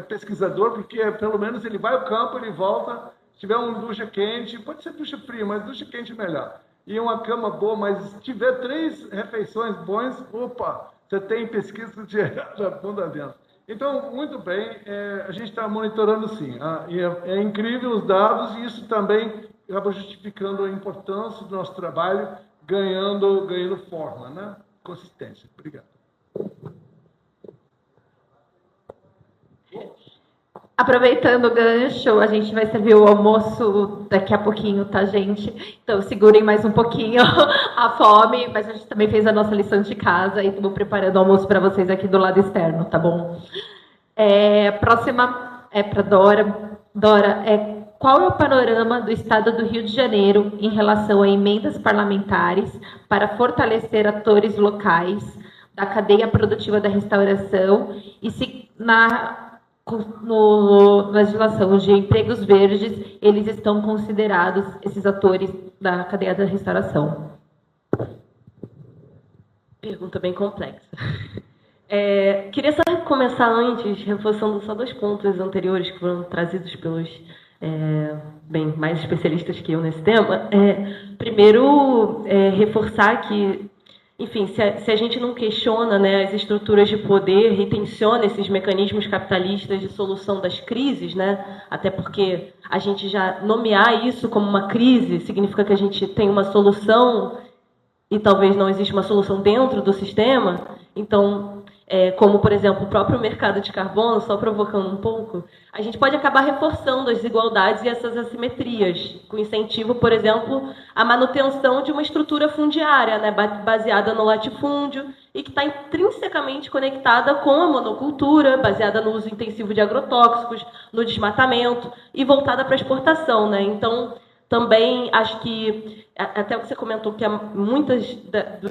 pesquisador, porque pelo menos ele vai ao campo, ele volta, se tiver uma ducha quente, pode ser ducha fria, mas ducha quente é melhor. E uma cama boa, mas se tiver 3 refeições boas, opa, você tem pesquisa já bunda dentro. Então, muito bem, a gente está monitorando sim. E é incrível os dados, e isso também acaba justificando a importância do nosso trabalho, ganhando forma, né? Consistência. Obrigado. Aproveitando o gancho, a gente vai servir o almoço daqui a pouquinho, tá, gente? Então, segurem mais um pouquinho a fome, mas a gente também fez a nossa lição de casa e estamos preparando o almoço para vocês aqui do lado externo, tá bom? Próxima é para Dora. Dora, qual é o panorama do Estado do Rio de Janeiro em relação a emendas parlamentares para fortalecer atores locais da cadeia produtiva da restauração e se na legislação de empregos verdes eles estão considerados, esses atores da cadeia da restauração? Pergunta bem complexa. Queria só começar antes, reforçando só 2 pontos anteriores que foram trazidos pelos mais especialistas que eu nesse tema. Primeiro, reforçar que, enfim, se a gente não questiona, né, as estruturas de poder e tensiona esses mecanismos capitalistas de solução das crises, né, até porque a gente já nomear isso como uma crise significa que a gente tem uma solução e talvez não exista uma solução dentro do sistema. Então, como, por exemplo, o próprio mercado de carbono, só provocando um pouco, a gente pode acabar reforçando as desigualdades e essas assimetrias, com incentivo, por exemplo, à manutenção de uma estrutura fundiária, né, baseada no latifúndio e que está intrinsecamente conectada com a monocultura, baseada no uso intensivo de agrotóxicos, no desmatamento e voltada para a exportação, né? Então, também acho que, até o que você comentou, que muitas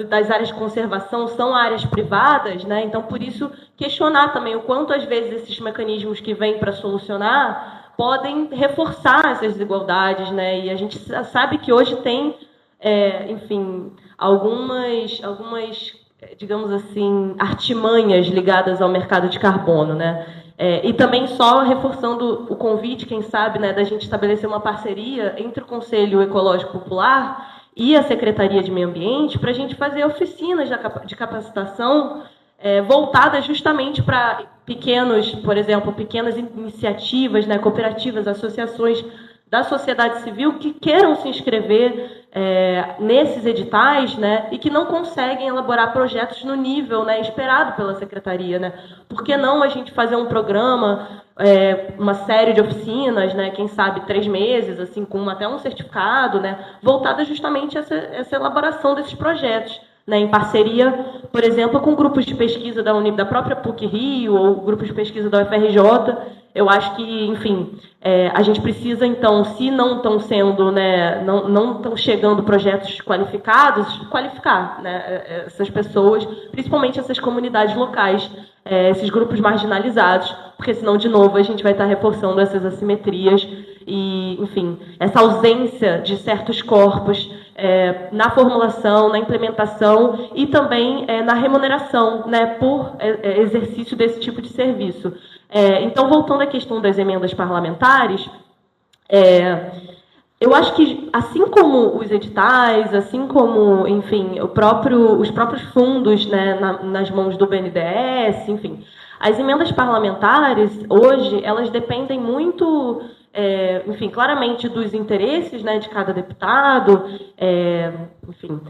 das áreas de conservação são áreas privadas, né? Então, por isso, questionar também o quanto, às vezes, esses mecanismos que vêm para solucionar podem reforçar essas desigualdades, né? E a gente sabe que hoje tem, enfim, algumas, digamos assim, artimanhas ligadas ao mercado de carbono, né? E também só reforçando o convite, quem sabe, né, da gente estabelecer uma parceria entre o Conselho Ecológico Popular e a Secretaria de Meio Ambiente para a gente fazer oficinas de capacitação voltadas justamente para por exemplo, pequenas iniciativas, né, cooperativas, associações da sociedade civil que queiram se inscrever nesses editais, né, e que não conseguem elaborar projetos no nível, né, esperado pela Secretaria, né? Por que não a gente fazer um programa uma série de oficinas, né, quem sabe 3 meses, assim, com até um certificado, né, voltada justamente a essa elaboração desses projetos, né, em parceria, por exemplo, com grupos de pesquisa da própria PUC-Rio ou grupos de pesquisa da UFRJ. Eu acho que, enfim, a gente precisa, então, se não estão sendo, né, não estão chegando projetos qualificados, qualificar, né, essas pessoas, principalmente essas comunidades locais, esses grupos marginalizados, porque senão, de novo, a gente vai estar reforçando essas assimetrias e, enfim, essa ausência de certos corpos na formulação, na implementação e também na remuneração, né, por exercício desse tipo de serviço. Então, voltando à questão das emendas parlamentares, eu acho que, assim como os editais, assim como, enfim, os próprios fundos, né, nas mãos do BNDES, enfim, as emendas parlamentares, hoje, elas dependem muito, enfim, claramente dos interesses, né, de cada deputado, enfim.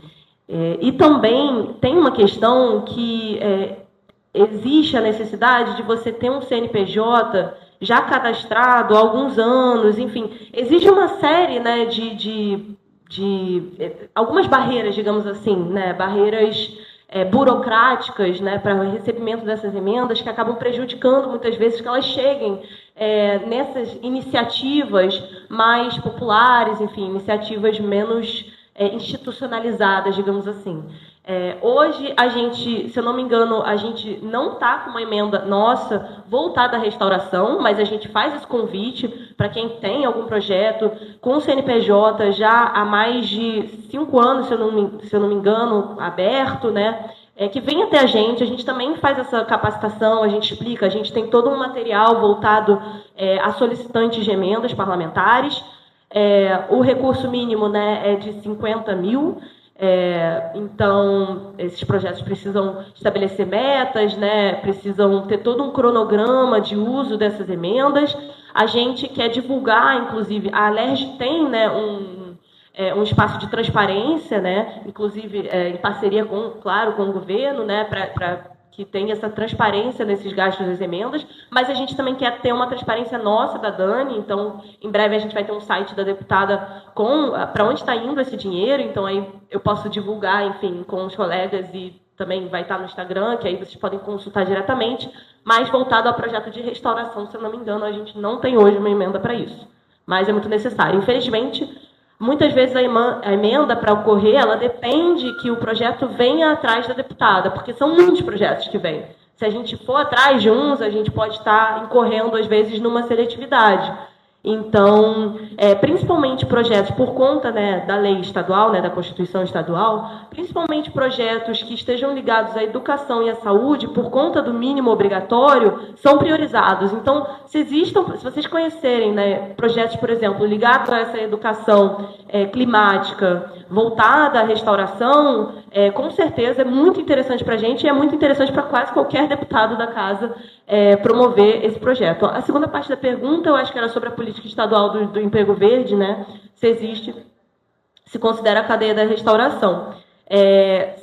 E também tem uma questão que existe a necessidade de você ter um CNPJ já cadastrado há alguns anos, enfim, existe uma série, né, de algumas barreiras, digamos assim, né, barreiras burocráticas, né, para o recebimento dessas emendas que acabam prejudicando muitas vezes que elas cheguem nessas iniciativas mais populares, enfim, iniciativas menos institucionalizadas, digamos assim. Hoje, a gente, se eu não me engano, a gente não está com uma emenda nossa voltada à restauração, mas a gente faz esse convite para quem tem algum projeto com o CNPJ já há mais de 5 anos, se eu não me engano, aberto, né? Que vem até a gente também faz essa capacitação, a gente explica, a gente tem todo um material voltado a solicitantes de emendas parlamentares. O recurso mínimo, né, é de 50 mil. Então, esses projetos precisam estabelecer metas, né, precisam ter todo um cronograma de uso dessas emendas. A gente quer divulgar, inclusive, a ALERJ tem, né, um espaço de transparência, né, inclusive em parceria com o governo, né, para que tenha essa transparência nesses gastos das emendas, mas a gente também quer ter uma transparência nossa da Dani, então, em breve a gente vai ter um site da deputada para onde está indo esse dinheiro, então aí eu posso divulgar, enfim, com os colegas e também vai estar no Instagram, que aí vocês podem consultar diretamente, mas voltado ao projeto de restauração, se eu não me engano, a gente não tem hoje uma emenda para isso, mas é muito necessário. Infelizmente, muitas vezes a emenda, para ocorrer, ela depende que o projeto venha atrás da deputada, porque são muitos projetos que vêm. Se a gente for atrás de uns, a gente pode estar incorrendo, às vezes, numa seletividade. Então, principalmente projetos por conta, né, da lei estadual, né, da Constituição estadual, principalmente projetos que estejam ligados à educação e à saúde, por conta do mínimo obrigatório, são priorizados. Então, se vocês conhecerem, né, projetos, por exemplo, ligados a essa educação climática, voltada à restauração, com certeza é muito interessante para a gente e é muito interessante para quase qualquer deputado da casa promover esse projeto. A segunda parte da pergunta, eu acho que era sobre a política estadual do emprego verde, né? Se considera a cadeia da restauração.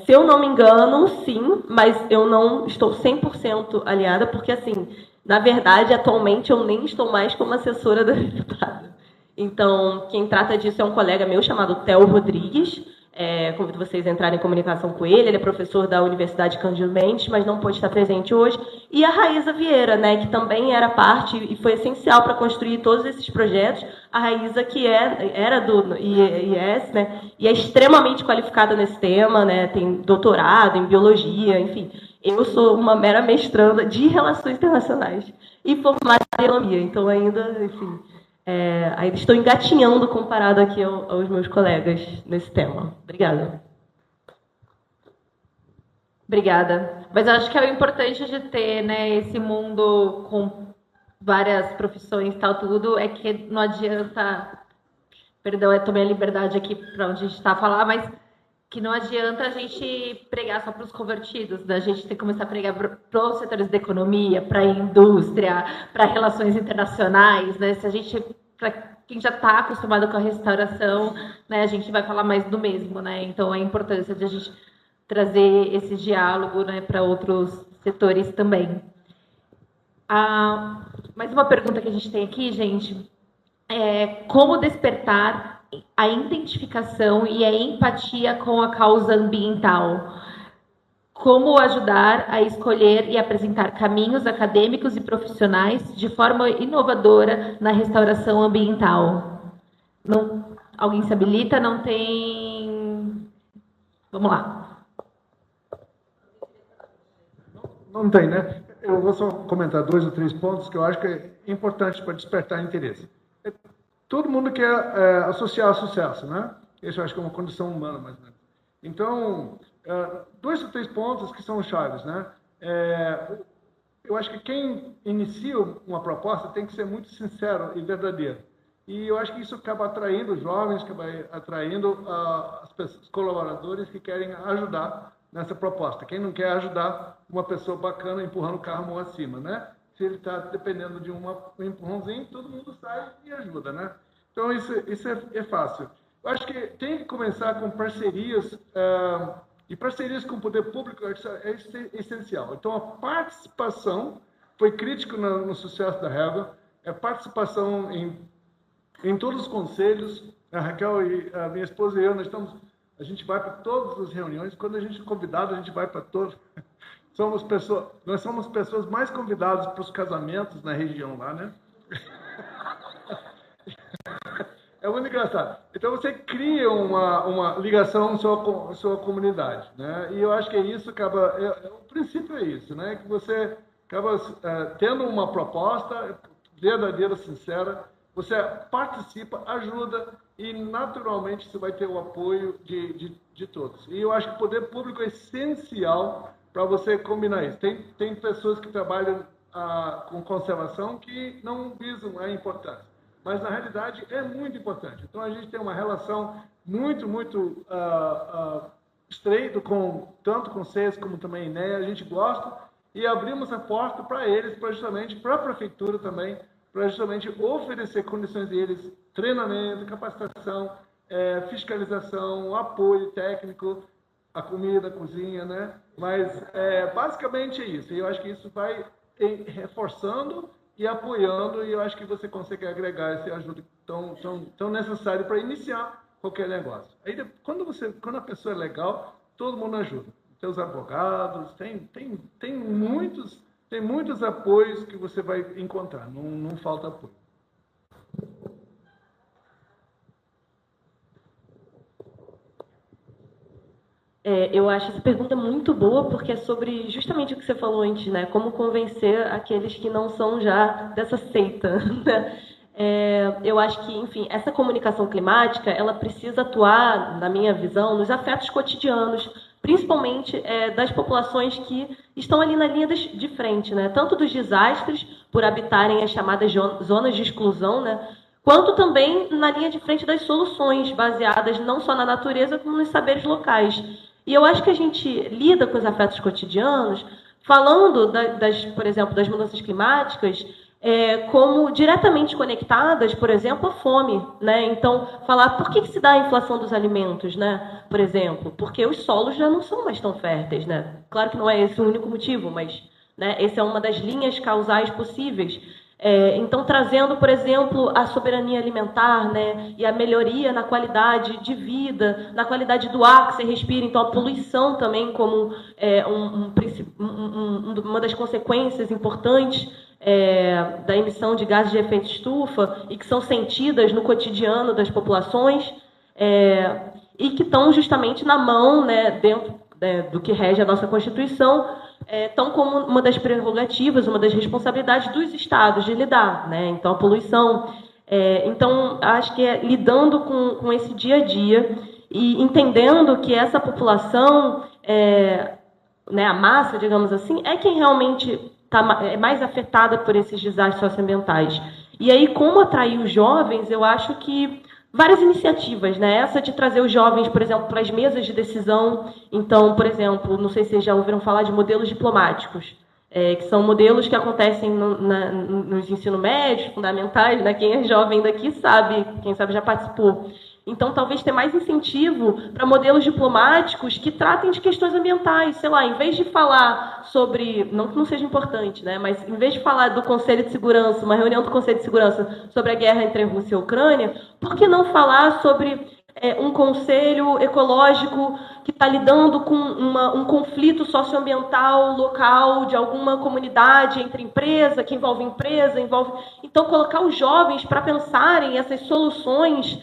Se eu não me engano, sim, mas eu não estou 100% alinhada, porque, assim, na verdade, atualmente eu nem estou mais como assessora da deputada. Então, quem trata disso é um colega meu chamado Theo Rodrigues. Convido vocês a entrarem em comunicação com ele. Ele é professor da Universidade Cândido Mendes, mas não pôde estar presente hoje. E a Raíza Vieira, né, que também era parte e foi essencial para construir todos esses projetos. A Raíza, que era do IES, né, e é extremamente qualificada nesse tema, né, tem doutorado em biologia, enfim. Eu sou uma mera mestranda de Relações Internacionais e formada em Economia, então ainda, enfim... ainda estou engatinhando comparado aqui aos meus colegas nesse tema. Obrigada. Obrigada. Mas eu acho que é o importante de ter, né, esse mundo com várias profissões e tal, tudo, é que não adianta... Perdão, eu tomei a liberdade aqui para onde a gente está a falar, mas que não adianta a gente pregar só para os convertidos, né? A gente tem que começar a pregar para os setores da economia, para a indústria, para relações internacionais, né? Se a gente, para quem já está acostumado com a restauração, né, a gente vai falar mais do mesmo, né? Então, a importância de a gente trazer esse diálogo, né, para outros setores também. Mais uma pergunta que a gente tem aqui, gente, é como despertar a identificação e a empatia com a causa ambiental? Como ajudar a escolher e apresentar caminhos acadêmicos e profissionais de forma inovadora na restauração ambiental? Alguém se habilita? Não tem... Vamos lá. Não tem, né? Eu vou só comentar 2 ou 3 pontos que eu acho que é importante para despertar interesse. Todo mundo quer associar ao sucesso, né? Isso eu acho que é uma condição humana, mais ou menos. Então, 2 ou 3 pontos que são chaves, né? Eu acho que quem inicia uma proposta tem que ser muito sincero e verdadeiro. E eu acho que isso acaba atraindo jovens, acaba atraindo os colaboradores que querem ajudar nessa proposta. Quem não quer ajudar uma pessoa bacana empurrando o carro mão acima, né? Se ele está dependendo de um empurrãozinho, todo mundo sai e ajuda, né? Então, isso é fácil. Eu acho que tem que começar com parcerias, e parcerias com o poder público é essencial. Então, a participação, foi crítico no sucesso da Helga, participação em todos os conselhos. A Raquel e a minha esposa e eu, a gente vai para todas as reuniões. Quando a gente é convidado, a gente vai para todas. Nós somos pessoas mais convidadas para os casamentos na região lá, né? É muito engraçado. Então, você cria uma ligação com a sua comunidade, né? E eu acho que isso acaba... o princípio é isso, né? Que você acaba tendo uma proposta verdadeira, sincera, você participa, ajuda e, naturalmente, você vai ter o apoio de todos. E eu acho que o poder público é essencial para você combinar isso. Tem pessoas que trabalham com conservação que não visam a importância. Mas, na realidade, é muito importante. Então, a gente tem uma relação muito, muito estreita, tanto com o SES como também a INEA. A gente gosta e abrimos a porta para eles, para a prefeitura também, para justamente oferecer condições deles, treinamento, capacitação, fiscalização, apoio técnico, a comida, a cozinha, né? Mas, basicamente, é isso. E eu acho que isso vai reforçando e apoiando, e eu acho que você consegue agregar esse ajuda tão necessário para iniciar qualquer negócio. Aí, quando a pessoa é legal, todo mundo ajuda. Tem os advogados, tem muitos apoios que você vai encontrar, não falta apoio. Eu acho essa pergunta muito boa, porque é sobre justamente o que você falou antes, né? Como convencer aqueles que não são já dessa seita, né? Eu acho que, enfim, essa comunicação climática, ela precisa atuar, na minha visão, nos afetos cotidianos, principalmente das populações que estão ali na linha de frente, né? Tanto dos desastres, por habitarem as chamadas zonas de exclusão, né? Quanto também na linha de frente das soluções, baseadas não só na natureza, como nos saberes locais. E eu acho que a gente lida com os afetos cotidianos, falando, por exemplo, das mudanças climáticas, como diretamente conectadas, por exemplo, à fome, né? Então, falar por que se dá a inflação dos alimentos, né? Por exemplo, porque os solos já não são mais tão férteis, né? Claro que não é esse o único motivo, mas, né, essa é uma das linhas causais possíveis. Então, trazendo, por exemplo, a soberania alimentar, né, e a melhoria na qualidade de vida, na qualidade do ar que você respira, então a poluição também como uma das consequências importantes da emissão de gases de efeito estufa e que são sentidas no cotidiano das populações e que estão justamente na mão, né, dentro do que rege a nossa Constituição, tão como uma das prerrogativas, uma das responsabilidades dos estados de lidar, né? Então, a poluição. Então, acho que lidando com esse dia a dia e entendendo que essa população, né, a massa, digamos assim, é quem realmente é mais afetada por esses desastres socioambientais. E aí, como atrair os jovens, eu acho que várias iniciativas, né? Essa de trazer os jovens, por exemplo, para as mesas de decisão. Então, por exemplo, não sei se vocês já ouviram falar de modelos diplomáticos, que são modelos que acontecem nos ensino médios, fundamentais, né? Quem é jovem daqui sabe, quem sabe já participou. Então, talvez ter mais incentivo para modelos diplomáticos que tratem de questões ambientais. Sei lá, em vez de falar sobre... Não que não seja importante, né? Mas em vez de falar do Conselho de Segurança, uma reunião do Conselho de Segurança sobre a guerra entre a Rússia e a Ucrânia, por que não falar sobre um conselho ecológico que está lidando com um conflito socioambiental local de alguma comunidade entre empresa, que envolve empresa, envolve... Então, colocar os jovens para pensarem essas soluções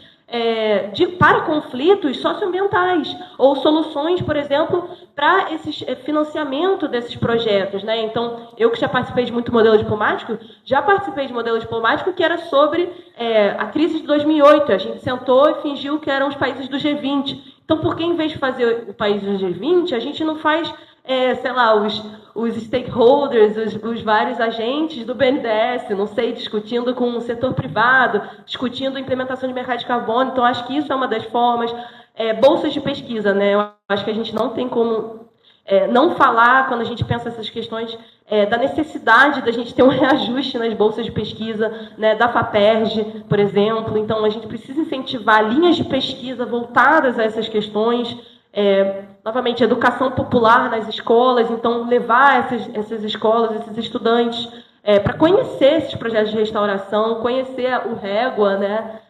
para conflitos socioambientais, ou soluções, por exemplo, para esse financiamento desses projetos, né? Então, eu que já participei de muito modelo diplomático, já participei de modelo diplomático que era sobre a crise de 2008. A gente sentou e fingiu que eram os países do G20. Então, por que, em vez de fazer o país do G20, a gente não faz, sei lá, os stakeholders, os vários agentes do BNDES, não sei, discutindo com o setor privado, discutindo a implementação de mercado de carbono. Então, acho que isso é uma das formas. Bolsas de pesquisa, né? Eu acho que a gente não tem como não falar, quando a gente pensa essas questões, da necessidade da gente ter um reajuste nas bolsas de pesquisa, né, da FAPERJ, por exemplo. Então, a gente precisa incentivar linhas de pesquisa voltadas a essas questões. Novamente, educação popular nas escolas, então levar essas escolas, esses estudantes, para conhecer esses projetos de restauração, conhecer o Régua, né?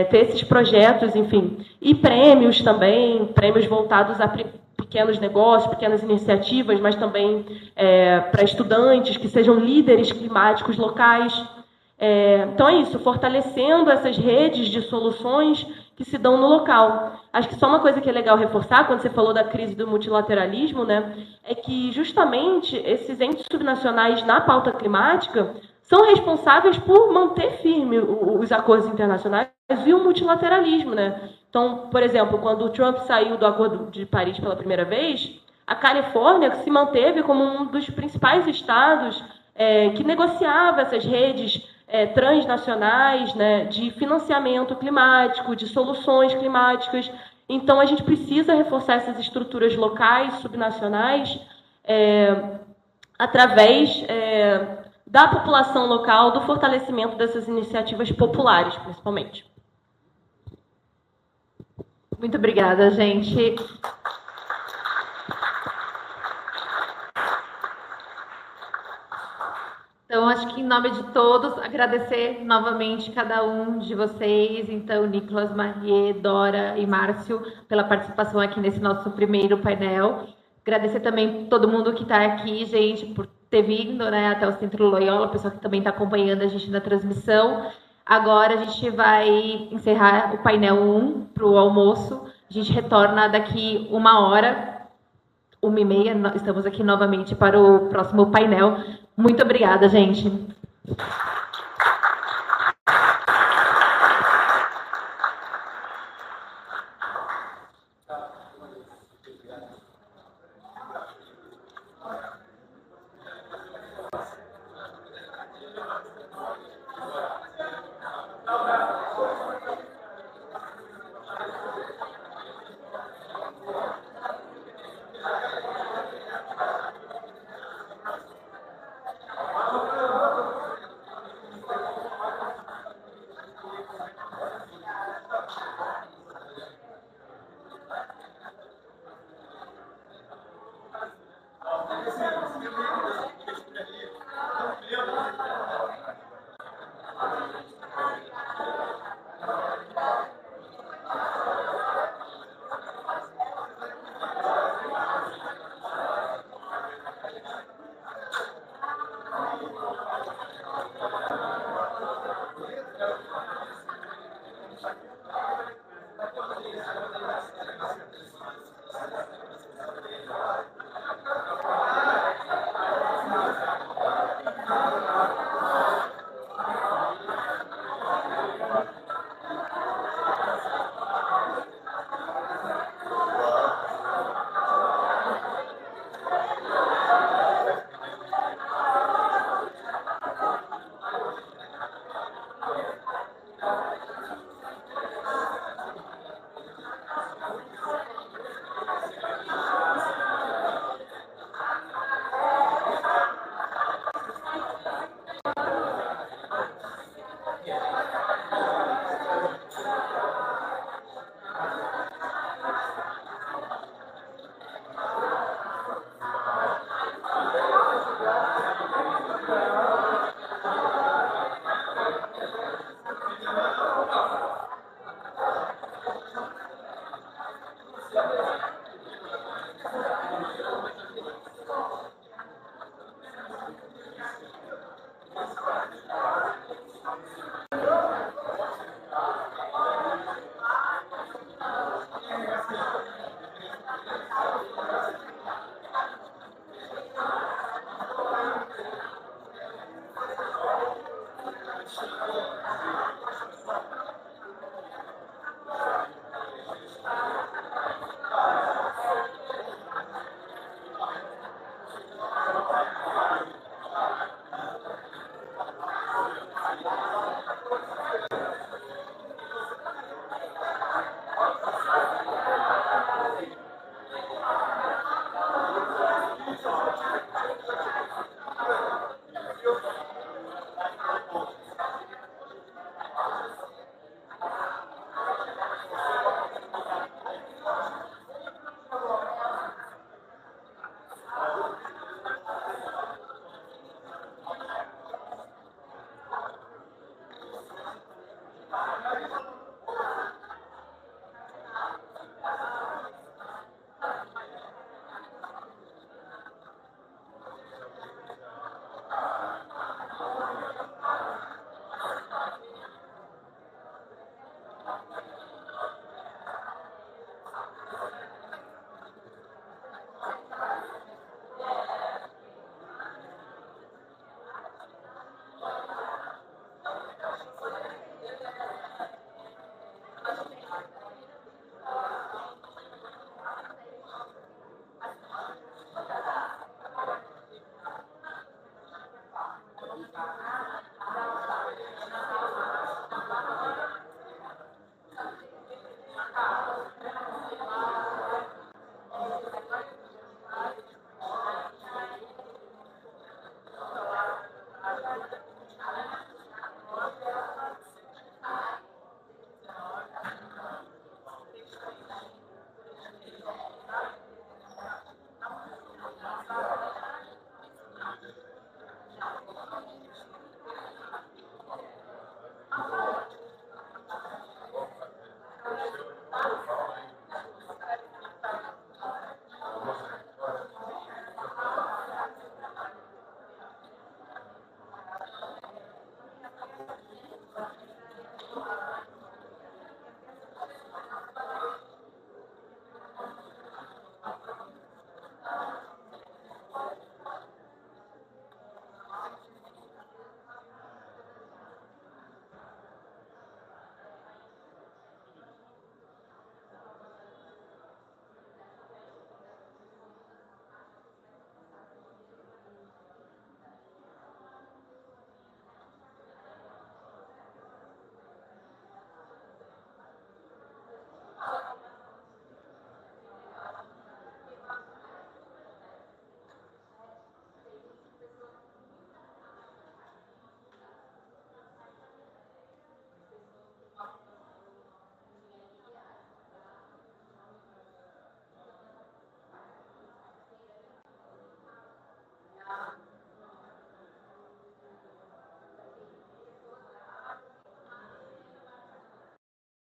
Ter esses projetos, enfim. E prêmios também, prêmios voltados a pequenos negócios, pequenas iniciativas, mas também para estudantes que sejam líderes climáticos locais. Então é isso, fortalecendo essas redes de soluções que se dão no local. Acho que só uma coisa que é legal reforçar, quando você falou da crise do multilateralismo, né, é que justamente esses entes subnacionais na pauta climática são responsáveis por manter firme os acordos internacionais e o multilateralismo, né? Então, por exemplo, quando o Trump saiu do Acordo de Paris pela primeira vez, a Califórnia se manteve como um dos principais estados que negociava essas redes transnacionais, né, de financiamento climático, de soluções climáticas. Então, a gente precisa reforçar essas estruturas locais, subnacionais, através da população local, do fortalecimento dessas iniciativas populares, principalmente. Muito obrigada, gente. Então, acho que em nome de todos, agradecer novamente cada um de vocês, então, Nicolas, Marie, Dora e Márcio, pela participação aqui nesse nosso primeiro painel. Agradecer também todo mundo que está aqui, gente, por ter vindo, né, até o Centro Loyola, o pessoal que também está acompanhando a gente na transmissão. Agora a gente vai encerrar o painel 1 para o almoço. A gente retorna daqui 1h, 1h30. Estamos aqui novamente para o próximo painel. Muito obrigada, gente.